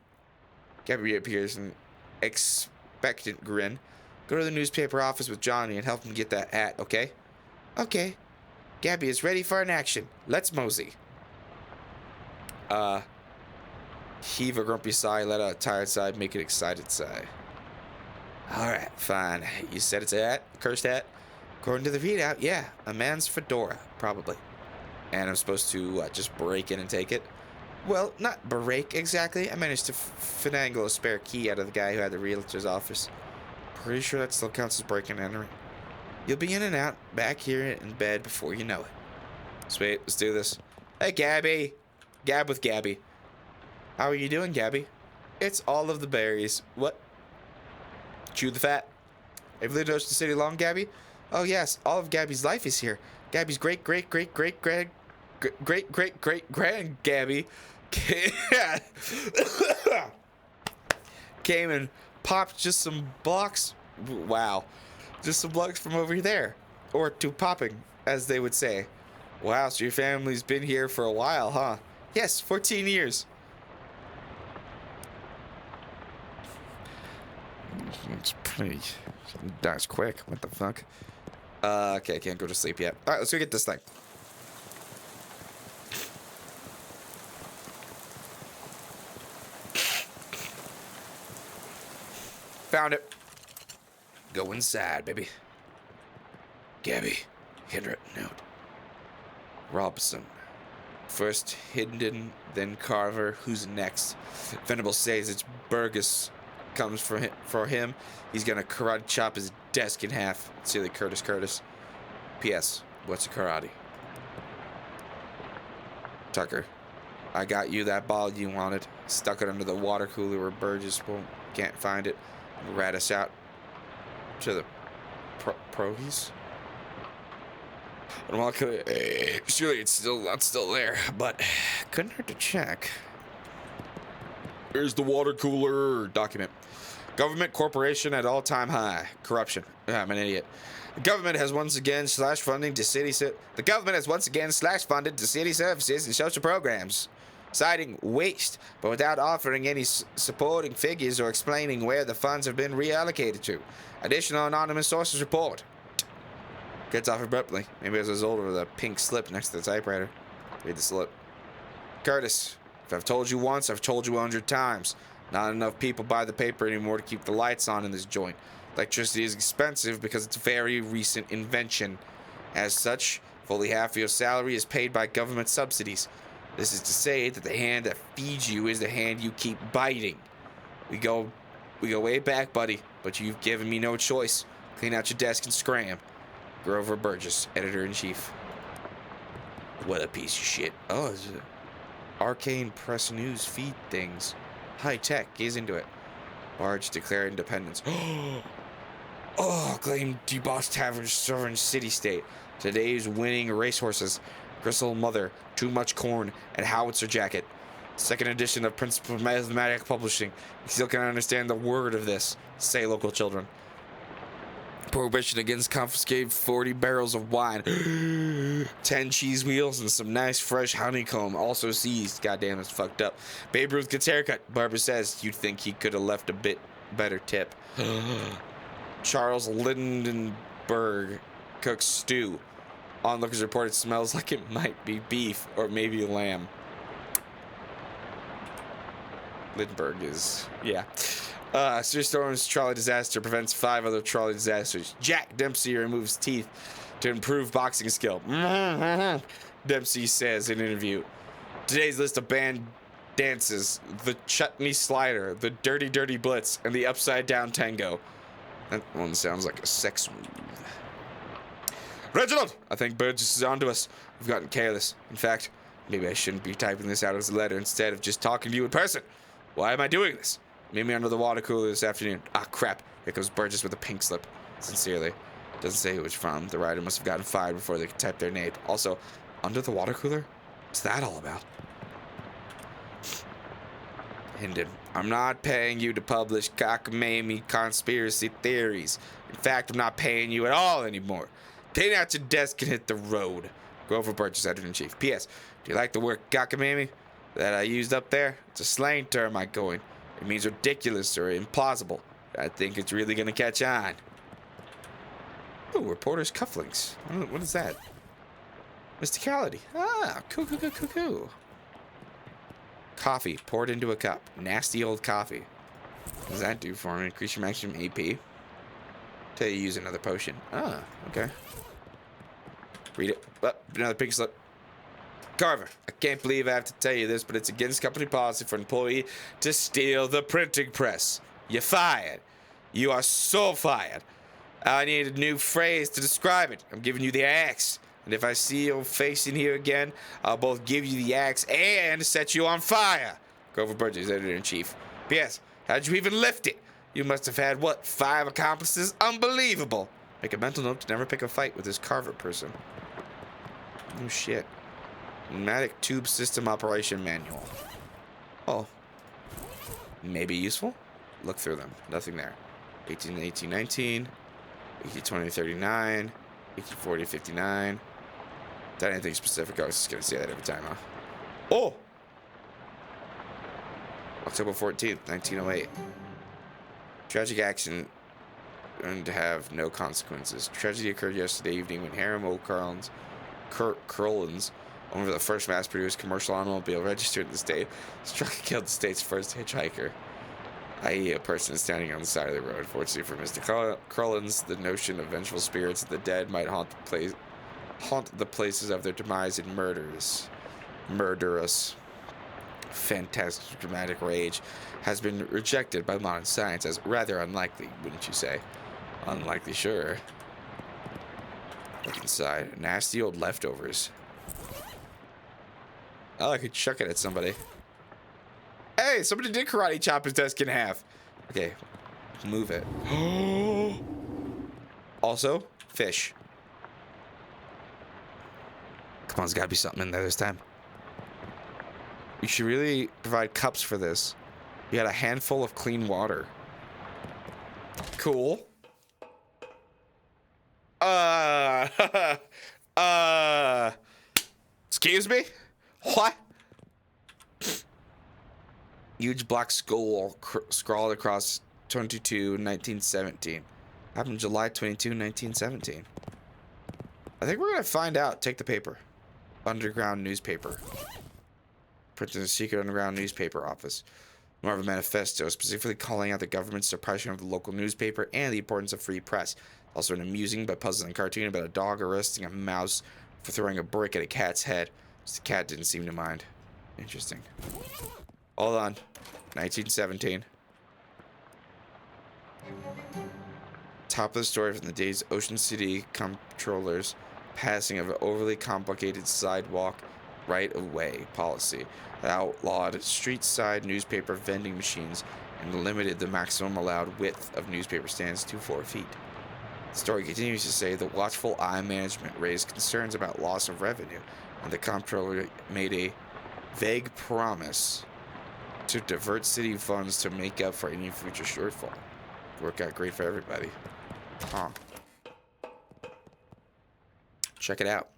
Gabby reappears in an expectant grin. Go to the newspaper office with Johnny and help him get that hat, okay? Okay. Gabby is ready for an action. Let's mosey. Heave a grumpy sigh, let out a tired sigh, make an excited sigh. Alright, fine. You said it's a hat? Cursed hat? According to the readout, yeah. A man's fedora, probably. And I'm supposed to, just break in and take it? Well, not break exactly. I managed to finagle a spare key out of the guy who had the realtor's office. Pretty sure that still counts as breaking and entering. You'll be in and out, back here in bed before you know it. Sweet, let's do this. Hey, Gabby. Gab with Gabby. How are you doing, Gabby? It's all of the berries. What? Chew the fat. Have you lived in Ocean City long, Gabby? Oh, yes. All of Gabby's life is here. Gabby's great grand Gabby came and popped just some blocks. Wow. Just some blocks from over there. Or to popping, as they would say. Wow, so your family's been here for a while, huh? Yes, 14 years. It's pretty... That's quick. What the fuck? Okay, I can't go to sleep yet. Alright, let's go get this thing. Found it. Go inside, baby. Gabby, handwritten note. Robson. First Hinden, then Carver. Who's next? Venable says it's Burgess. Comes for him. He's gonna karate chop his desk in half. Silly Curtis. P.S. What's a karate? Tucker. I got you that ball you wanted. Stuck it under the water cooler where Burgess can't find it. Rat us out to the proteas. Well, surely it's still there, but couldn't hurt to check. Here's the water cooler document. Government corporation at all-time high. Corruption. I'm an idiot. The government has once again slashed funding to city services and social programs, citing waste, but without offering any supporting figures or explaining where the funds have been reallocated to. Additional anonymous sources report. Gets off abruptly. Maybe it was a result of the pink slip next to the typewriter. Read the slip. Curtis, if I've told you once, I've told you 100 times. Not enough people buy the paper anymore to keep the lights on in this joint. Electricity is expensive because it's a very recent invention. As such, fully half of your salary is paid by government subsidies. This is to say that the hand that feeds you is the hand you keep biting. We go way back, buddy, but you've given me no choice. Clean out your desk and scram. Grover Burgess, Editor-in-Chief. What a piece of shit. Oh, it's Arcane Press News feed things. High tech, gaze into it. Barge declare independence. Oh, claim debossed tavern, sovereign city-state. Today's winning racehorses. Gristle Mother, Too Much Corn, and Howitzer Jacket. Second edition of Principal Mathematic Publishing. You still can't understand the word of this. Say, local children. Prohibition against confiscated 40 barrels of wine, 10 cheese wheels, and some nice fresh honeycomb also seized. Goddamn, it's fucked up. Babe Ruth gets haircut. Barbara says you'd think he could have left a bit better tip. Charles Lindenberg cooks stew. Onlookers report it smells like it might be beef or maybe lamb. Lindenberg is, yeah. Sir Storm's trolley disaster prevents 5 other trolley disasters. Jack Dempsey removes teeth to improve boxing skill. Dempsey says in an interview. Today's list of banned dances: the chutney slider, the dirty blitz, and the upside down tango. That one sounds like a sex move. Reginald! I think Burgess is onto us. We've gotten careless. In fact, maybe I shouldn't be typing this out as a letter instead of just talking to you in person. Why am I doing this? Meet me under the water cooler this afternoon. Ah, crap. Here comes Burgess with a pink slip. Sincerely. Doesn't say who it's from. The writer must have gotten fired before they could type their name. Also, under the water cooler? What's that all about? Hinden, I'm not paying you to publish cockamamie conspiracy theories. In fact, I'm not paying you at all anymore. Clean out your desk and hit the road. Grover Burgess, Editor-in-Chief. P.S. Do you like the word cockamamie that I used up there? It's a slang term I coined. It means ridiculous or implausible. I think it's really gonna catch on. Ooh, reporter's cufflinks. What is that? Mysticality. Ah, cool. Coffee poured into a cup. Nasty old coffee. What does that do for me? Increase your maximum AP. Tell you to use another potion. Ah, okay. Read it. Oh, another pink slip. Carver, I can't believe I have to tell you this, but it's against company policy for an employee to steal the printing press. You're fired. You are so fired. I need a new phrase to describe it. I'm giving you the axe. And if I see your face in here again, I'll both give you the axe and set you on fire. Grover Burgess, editor-in-chief. P.S. How'd you even lift it? You must have had, what, 5 accomplices? Unbelievable. Make a mental note to never pick a fight with this Carver person. Oh, shit. Pneumatic tube system operation manual. Oh. Maybe useful? Look through them. Nothing there. 1819, 1820, 39, 1840, 59. That anything specific. I was just going to say that every time, huh? Oh! October 14th, 1908. Tragic accident and to have no consequences. Tragedy occurred yesterday evening when Hiram O. Curlins, owner of the first mass-produced commercial automobile registered in the state, struck and killed the state's first hitchhiker, i.e. a person standing on the side of the road. Fortunately for Mr. Curlins, the notion of vengeful spirits of the dead might haunt the places of their demise in murderous, fantastic, dramatic rage has been rejected by modern science as rather unlikely, wouldn't you say? Unlikely, sure. Look inside. Nasty old leftovers. Oh, I could chuck it at somebody. Hey, somebody did karate chop his desk in half. Okay, move it. Also, fish. Come on, there's gotta be something in there this time. You should really provide cups for this. You got a handful of clean water. Cool. Excuse me? What? Huge black skull scrawled across 1917. Happened July 22, 1917. I think we're gonna find out. Take the paper. Underground newspaper. Printed in a secret underground newspaper office. More of a manifesto, specifically calling out the government's suppression of the local newspaper and the importance of free press. Also an amusing but puzzling cartoon about a dog arresting a mouse for throwing a brick at a cat's head. Just the cat didn't seem to mind. Interesting. Hold on. 1917. Top of the story from the day's Ocean City comptroller's passing of an overly complicated sidewalk right-of-way policy that outlawed street-side newspaper vending machines and limited the maximum allowed width of newspaper stands to 4 feet. The story continues to say the watchful eye management raised concerns about loss of revenue, and the comptroller made a vague promise to divert city funds to make up for any future shortfall. Worked out great for everybody. Huh. Check it out.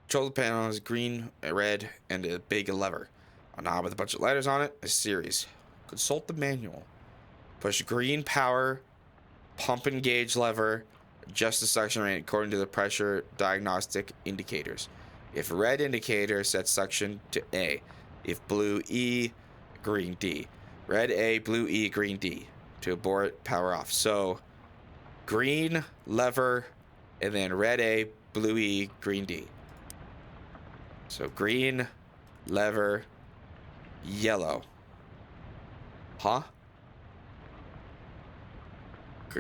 Control panel is green, red, and a big lever. A knob with a bunch of letters on it, a series. Consult the manual. Push green power, pump and gauge lever, adjust the suction rate according to the pressure diagnostic indicators. If red indicator, set suction to A. If blue, E, green, D. Red A, blue E, green D. To abort, power off. So, green, lever, and then red A, blue E, green D. So, green, lever, yellow. Huh?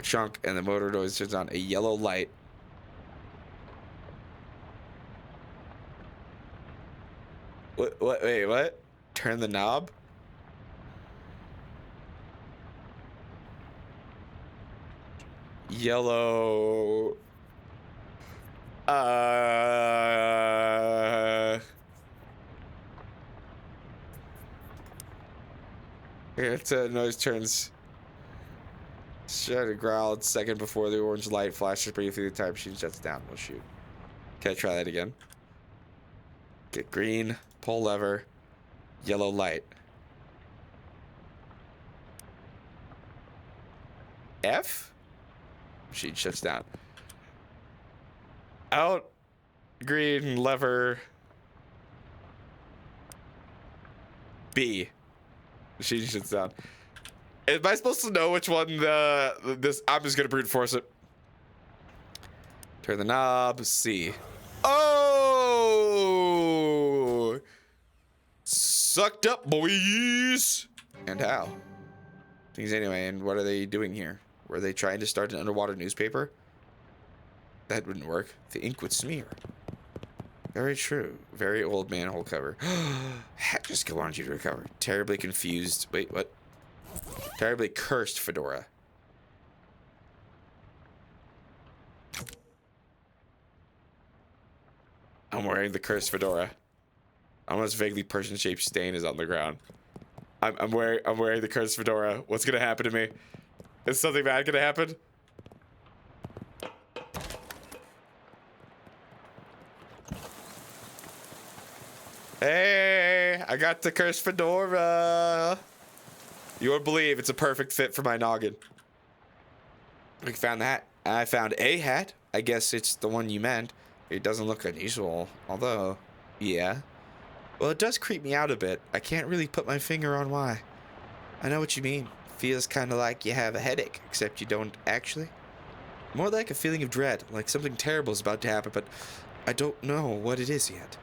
Chunk, and the motor noise turns on a yellow light. What? Wait, what? Turn the knob? Yellow. It's a noise turns. Shudder growled second before the orange light flashes briefly. The time machine shuts down. We'll shoot. Can I try that again? Get green, pull lever, yellow light. F? Machine shuts down. Out, green, lever, B. Machine shuts down. Am I supposed to know which one this? I'm just gonna brute force it. Turn the knob. C. Oh! Sucked up, boys. And how? Things anyway. And what are they doing here? Were they trying to start an underwater newspaper? That wouldn't work. The ink would smear. Very true. Very old manhole cover. Hat just go on you to recover. Terribly confused. Wait, what? Terribly cursed fedora. I'm wearing the cursed fedora. Almost vaguely Persian-shaped stain is on the ground. I'm wearing the cursed fedora. What's gonna happen to me? Is something bad gonna happen? Hey, I got the cursed fedora. You won't believe it's a perfect fit for my noggin. We found the hat. I found a hat. I guess it's the one you meant. It doesn't look unusual, although, yeah. Well, it does creep me out a bit. I can't really put my finger on why. I know what you mean. Feels kind of like you have a headache, except you don't actually. More like a feeling of dread, like something terrible is about to happen, but I don't know what it is yet.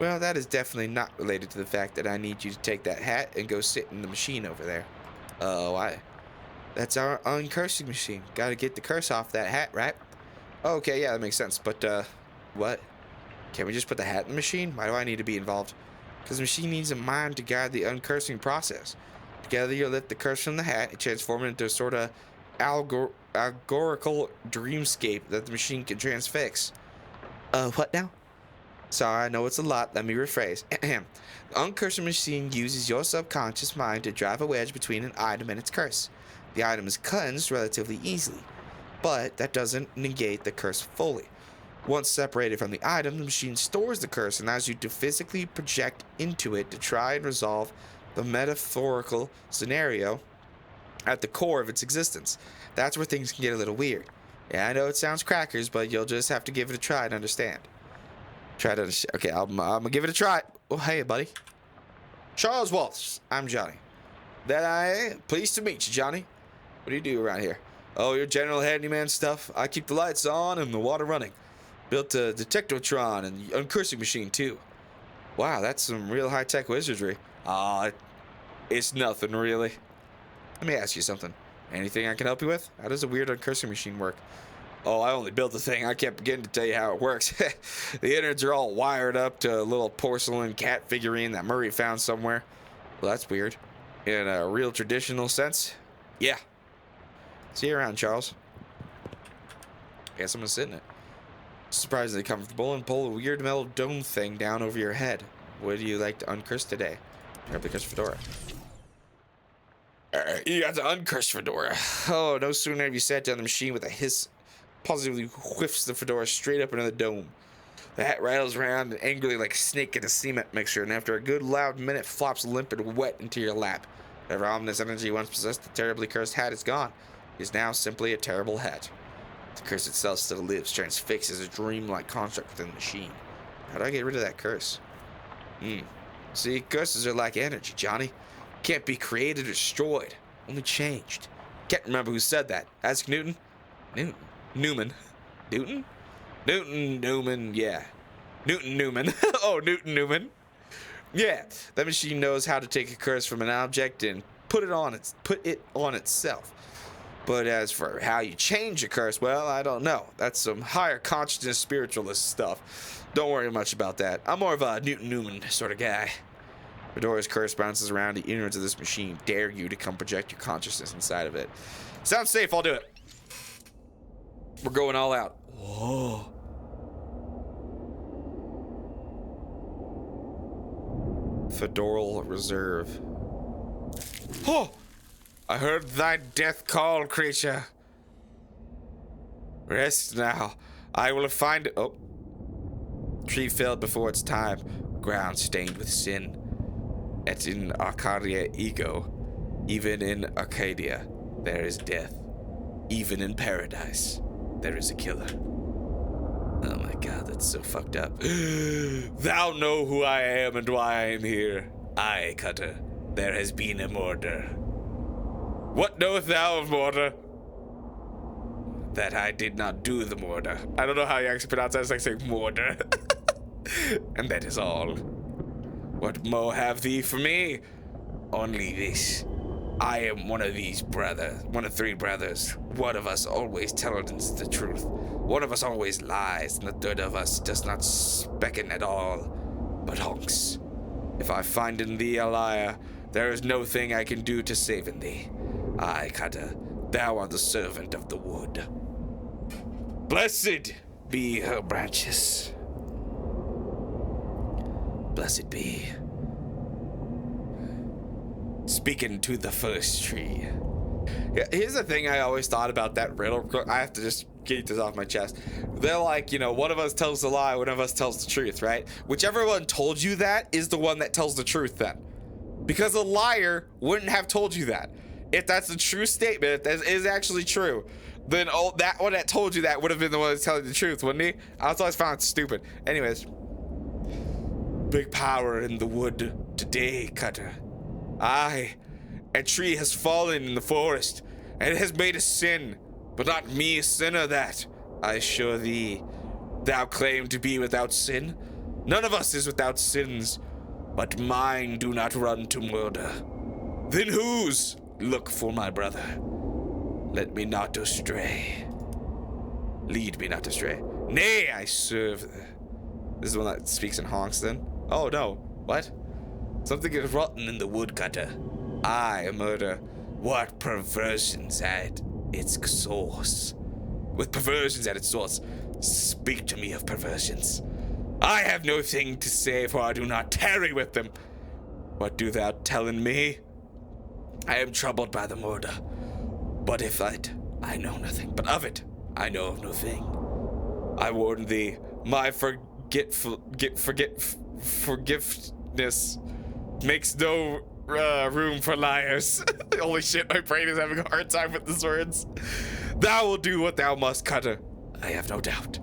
Well, that is definitely not related to the fact that I need you to take that hat and go sit in the machine over there. Why? That's our uncursing machine. Gotta get the curse off that hat, right? Okay, yeah, that makes sense, but, what? Can't we just put the hat in the machine? Why do I need to be involved? Because the machine needs a mind to guide the uncursing process. Together, you'll lift the curse from the hat and transform it into a sort of allegorical dreamscape that the machine can transfix. What now? Sorry, I know it's a lot. Let me rephrase. The uncursing machine uses your subconscious mind to drive a wedge between an item and its curse. The item is cleansed relatively easily, but that doesn't negate the curse fully. Once separated from the item, the machine stores the curse and allows you to physically project into it to try and resolve the metaphorical scenario at the core of its existence. That's where things can get a little weird. Yeah, I know it sounds crackers, but you'll just have to give it a try to understand. Try to understand. Okay, I'm gonna give it a try. Oh, hey, buddy. Charles Waltz. I'm Johnny. That I am. Pleased to meet you, Johnny. What do you do around here? Oh, your general handyman stuff. I keep the lights on and the water running. Built a detectotron and the uncursing machine, too. Wow, that's some real high-tech wizardry. It's nothing, really. Let me ask you something. Anything I can help you with? How does a weird uncursing machine work? Oh, I only built the thing. I can't begin to tell you how it works. The innards are all wired up to a little porcelain cat figurine that Murray found somewhere. Well, that's weird. In a real traditional sense? Yeah. See you around, Charles. Guess I'm gonna sit in it. Surprisingly comfortable, and pull a weird metal dome thing down over your head. Would you like to uncurse today? Grab the cursed fedora. You got the uncursed fedora. Oh, no sooner have you sat down the machine with a hiss, positively whiffs the fedora straight up into the dome. The hat rattles around angrily like a snake in a cement mixer, and after a good loud minute, flops limp and wet into your lap. Whatever ominous energy once possessed the terribly cursed hat is gone. It is now simply a terrible hat. The curse itself still lives, transfixed as a dream-like construct within the machine. How do I get rid of that curse? See, curses are like energy, Johnny. Can't be created or destroyed, only changed. Can't remember who said that. Ask Newton? Newman. Newton? Newman, yeah. Newman. Oh, Newton Newman. Yeah, that machine knows how to take a curse from an object and put it on itself. But as for how you change a curse, well, I don't know. That's some higher consciousness spiritualist stuff. Don't worry much about that. I'm more of a Newton Newman sort of guy. Fedora's curse bounces around the innards of this machine. Dare you to come project your consciousness inside of it. Sounds safe, I'll do it. We're going all out. Whoa. Fedoral Reserve. Oh! I heard thy death call, creature. Rest now. I will find it. Oh. Tree felled before its time. Ground stained with sin. Et in Arcadia ego. Even in Arcadia, there is death. Even in paradise, there is a killer. Oh my god, that's so fucked up. Thou know who I am and why I am here. Aye, Cutter. There has been a murder. What knowest thou of murder? That I did not do the murder. I don't know how you actually pronounce that. It's like saying murder. And that is all. What more have thee for me? Only this. I am one of these brothers, one of 3 brothers. One of us always tells the truth. One of us always lies, and the third of us does not specken at all, but honks. If I find in thee a liar, there is no thing I can do to save in thee. Aye, Cutter, thou art the servant of the wood. Blessed be her branches. Blessed be. Speaking to the first tree. Yeah, here's the thing I always thought about that riddle. I have to just get this off my chest. They're like, you know, one of us tells the lie, one of us tells the truth, right? Whichever one told you that is the one that tells the truth then. Because a liar wouldn't have told you that. If that's a true statement, if that is actually true, then that one that told you that would have been the one that's telling the truth, wouldn't he? I always found it stupid. Anyways. Big power in the wood today, Cutter. Aye, a tree has fallen in the forest, and it has made a sin, but not me a sinner that, I assure thee. Thou claim to be without sin? None of us is without sins, but mine do not run to murder. Then whose? Look for my brother. Let me not astray. Lead me not astray. Nay, I serve. This is the one that speaks in honks then? Oh no, what? Something is rotten in the woodcutter. I murder. What perversions at its source? With perversions at its source, speak to me of perversions. I have no thing to say, for I do not tarry with them. What do thou tellin me? I am troubled by the murder, but if I know nothing, but of it I know of no thing. I warn thee, my forgiveness makes no room for liars. Holy shit, my brain is having a hard time with these words. Thou will do what thou must, Cutter. I have no doubt.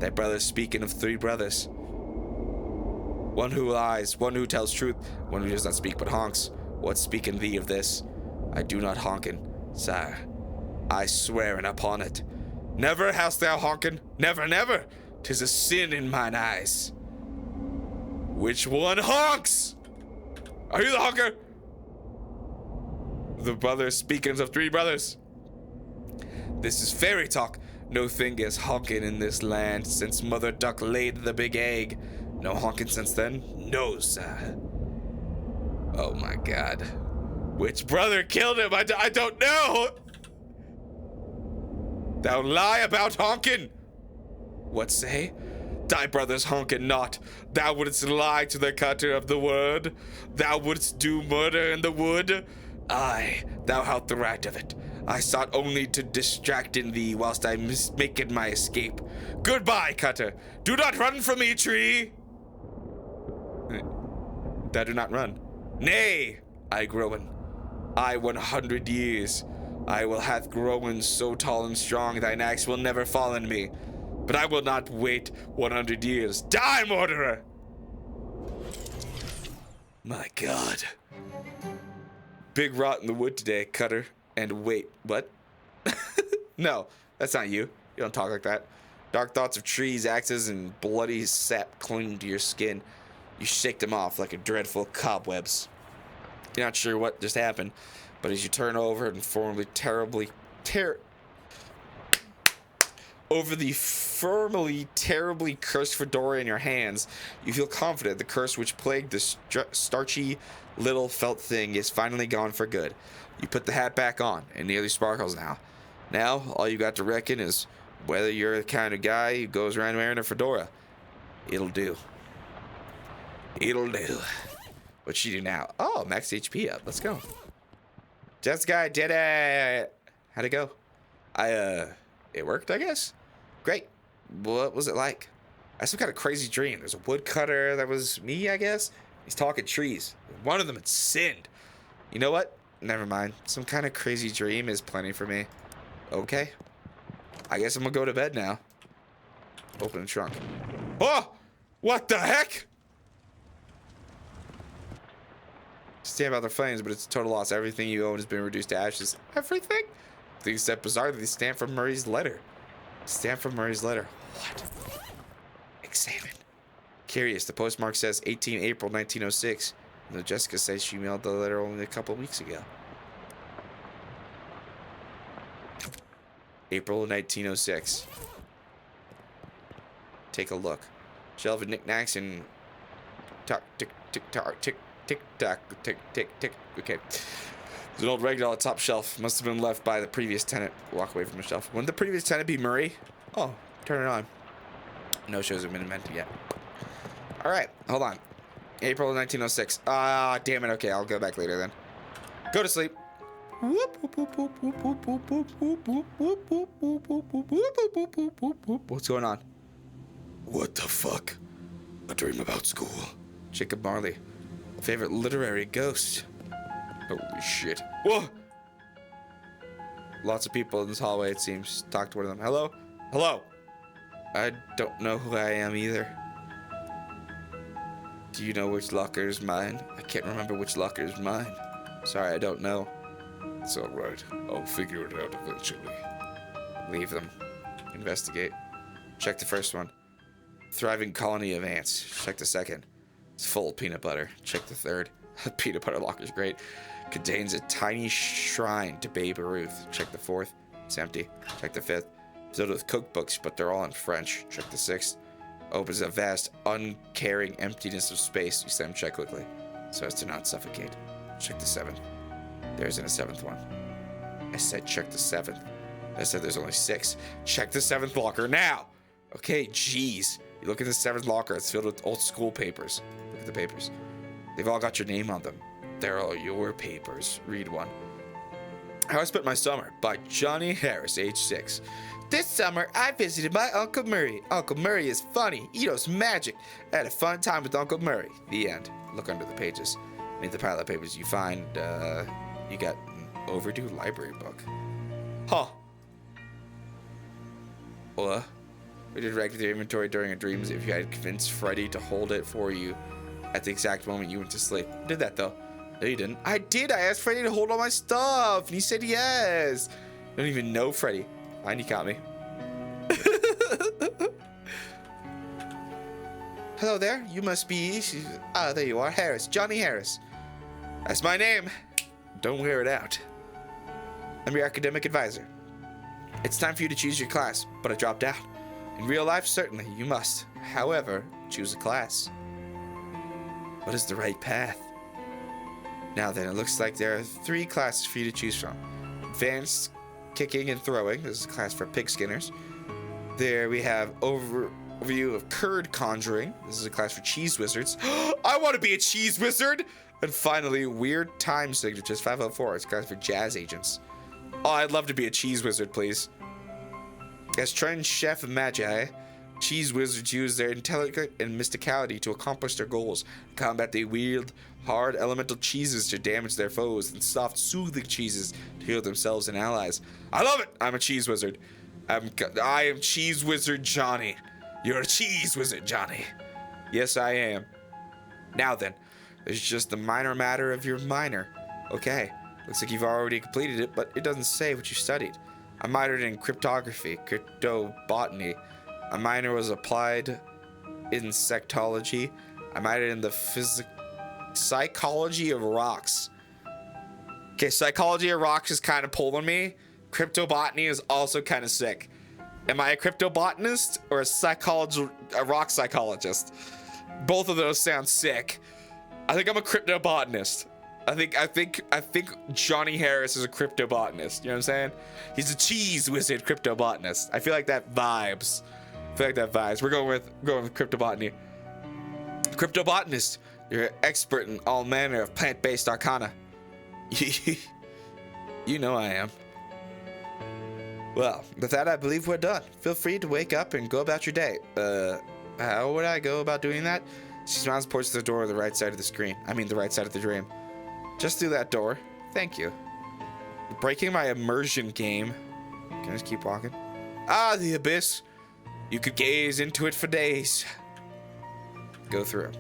Thy brother's speaking of 3 brothers. One who lies, one who tells truth, one who does not speak but honks. What speaking thee of this? I do not honken, sire. I swear upon it. Never hast thou honken, never, never. 'Tis a sin in mine eyes. Which one honks? Are you the honker? The brother speakings of 3 brothers. This is fairy talk. No thing is honking in this land since Mother Duck laid the big egg. No honking since then? No, sir. Oh my god. Which brother killed him? I don't know. Thou lie about honking. What say? Thy brother's honking not. Thou wouldst lie to the cutter of the word. Thou wouldst do murder in the wood. Aye, thou hast the right of it. I sought only to distract in thee whilst I making my escape. Goodbye, cutter. Do not run from me, tree. Thou do not run. Nay, I growen. I 100 years. I will hath grown so tall and strong thine axe will never fall on me. But I will not wait 100 years. Die, murderer! My god. Big rot in the wood today, Cutter. And wait, what? No, that's not you. You don't talk like that. Dark thoughts of trees, axes, and bloody sap cling to your skin. You shake them off like a dreadful cobwebs. You're not sure what just happened, but as you turn over and firmly terribly cursed fedora in your hands, you feel confident the curse which plagued the starchy little felt thing is finally gone for good. You put the hat back on, and nearly sparkles now. Now, all you got to reckon is whether you're the kind of guy who goes around wearing a fedora. It'll do. It'll do. What's she do now? Oh, max HP up. Let's go. Jessica, I did it. How'd it go? It worked, I guess. Great. What was it like? I had some kind of crazy dream. There's a woodcutter that was me, I guess. He's talking trees. One of them had sinned. You know what? Never mind. Some kind of crazy dream is plenty for me. Okay. I guess I'm gonna go to bed now. Open the trunk. Oh! What the heck? Stand by their flames, but it's a total loss. Everything you own has been reduced to ashes. Everything? Things said bizarre. They stamp from Murray's letter. Stamp from Murray's letter. What? Examine. Curious. The postmark says 18 April 1906. Though Jessica says she mailed the letter only a couple weeks ago. April 1906. Take a look. Shelf of knickknacks and tick tock, tick tock, tick. Okay. There's an old rag doll at top shelf. Must have been left by the previous tenant. Walk away from the shelf. Wouldn't the previous tenant be Murray? Oh, turn it on. No shows have been invented yet. All right, hold on. April 1906. Ah, damn it. Okay, I'll go back later then. Go to sleep. What's going on? What the fuck? A dream about school. Jacob Marley. Favorite literary ghost. Holy shit. Whoa! Lots of people in this hallway, it seems. Talk to one of them. Hello? Hello? I don't know who I am either. Do you know which locker is mine? I can't remember which locker is mine. Sorry, I don't know. It's alright. I'll figure it out eventually. Leave them. Investigate. Check the first one. Thriving colony of ants. Check the second. It's full of peanut butter. Check the third. The peanut butter locker's great. Contains a tiny shrine to Babe Ruth. Check the fourth. It's empty. Check the fifth. Filled with cookbooks, but they're all in French. Check the sixth. Opens a vast, uncaring emptiness of space. You slam check quickly, so as to not suffocate. Check the seventh. There isn't a seventh one. I said check the seventh. I said there's only six. Check the seventh locker now! Okay, jeez. You look at the seventh locker, it's filled with old school papers. Look at the papers. They've all got your name on them. They're all your papers. Read one. How I Spent My Summer by Johnny Harris, age 6. This summer, I visited my Uncle Murray. Uncle Murray is funny. He knows magic. I had a fun time with Uncle Murray. The end. Look under the pages. Beneath the pile of papers, you find, you got an overdue library book. Huh. What? We did rag with your inventory during your dreams if you had convinced Freddy to hold it for you at the exact moment you went to sleep. I did that, though. No, you didn't. I did. I asked Freddy to hold all my stuff, and he said yes. I don't even know Freddy. Fine, you caught me. Hello there. You must be... Ah, there you are. Harris. Johnny Harris. That's my name. Don't wear it out. I'm your academic advisor. It's time for you to choose your class, but I dropped out. In real life, certainly, you must. However, choose a class. What is the right path? Now then, it looks like there are 3 classes for you to choose from. Advanced Kicking and Throwing. This is a class for pig skinners. There we have Overview of Curd Conjuring. This is a class for cheese wizards. I want to be a cheese wizard! And finally, Weird Time Signatures 504. It's a class for jazz agents. Oh, I'd love to be a cheese wizard, please. As trained chef of magi, cheese wizards use their intelligence and mysticality to accomplish their goals. Combat the weird, hard elemental cheeses to damage their foes, and soft, soothing cheeses to heal themselves and allies. I love it! I'm a cheese wizard. I am cheese wizard Johnny. You're a cheese wizard, Johnny. Yes, I am. Now then, there's just the minor matter of your minor. Okay, looks like you've already completed it, but it doesn't say what you studied. I minored in cryptography, cryptobotany. A minor was applied insectology. I minored in the psychology of rocks. Okay, psychology of rocks is kind of pulling me. Cryptobotany is also kind of sick. Am I a cryptobotanist or a rock psychologist? Both of those sound sick. I think I'm a cryptobotanist. I think Johnny Harris is a cryptobotanist. You know what I'm saying? He's a cheese wizard cryptobotanist. I feel like that vibes. We're going with cryptobotany. Cryptobotanist, you're an expert in all manner of plant-based arcana. You know I am. Well, with that, I believe we're done. Feel free to wake up and go about your day. How would I go about doing that? She smiles and points to the door on the right side of the screen. I mean, the right side of the dream. Just through that door. Thank you. Breaking my immersion game. Can I just keep walking? Ah, the abyss. You could gaze into it for days. Go through.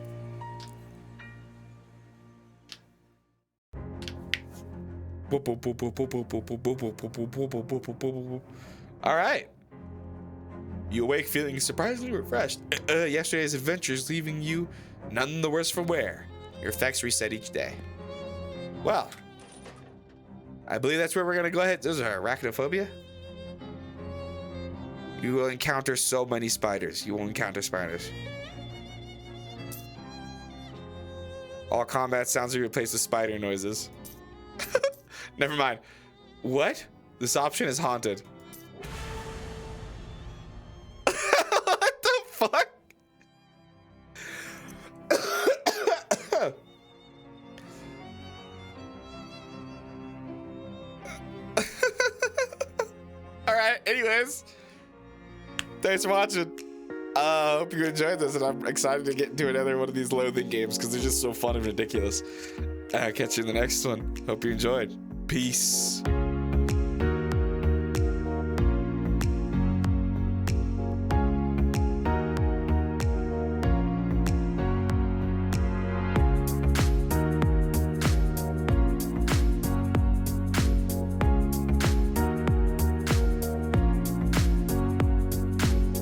All right. You awake feeling surprisingly refreshed. Yesterday's adventures leaving you none the worse for wear. Your effects reset each day. Well, I believe that's where we're gonna go ahead. This is arachnophobia. You will encounter so many spiders. You will encounter spiders. All combat sounds are replaced with spider noises. Never mind. What? This option is haunted. What the fuck? All right, anyways, thanks for watching. Hope you enjoyed this, and I'm excited to get into another one of these loathing games because they're just so fun and ridiculous. Catch you in the next one. Hope you enjoyed. Peace.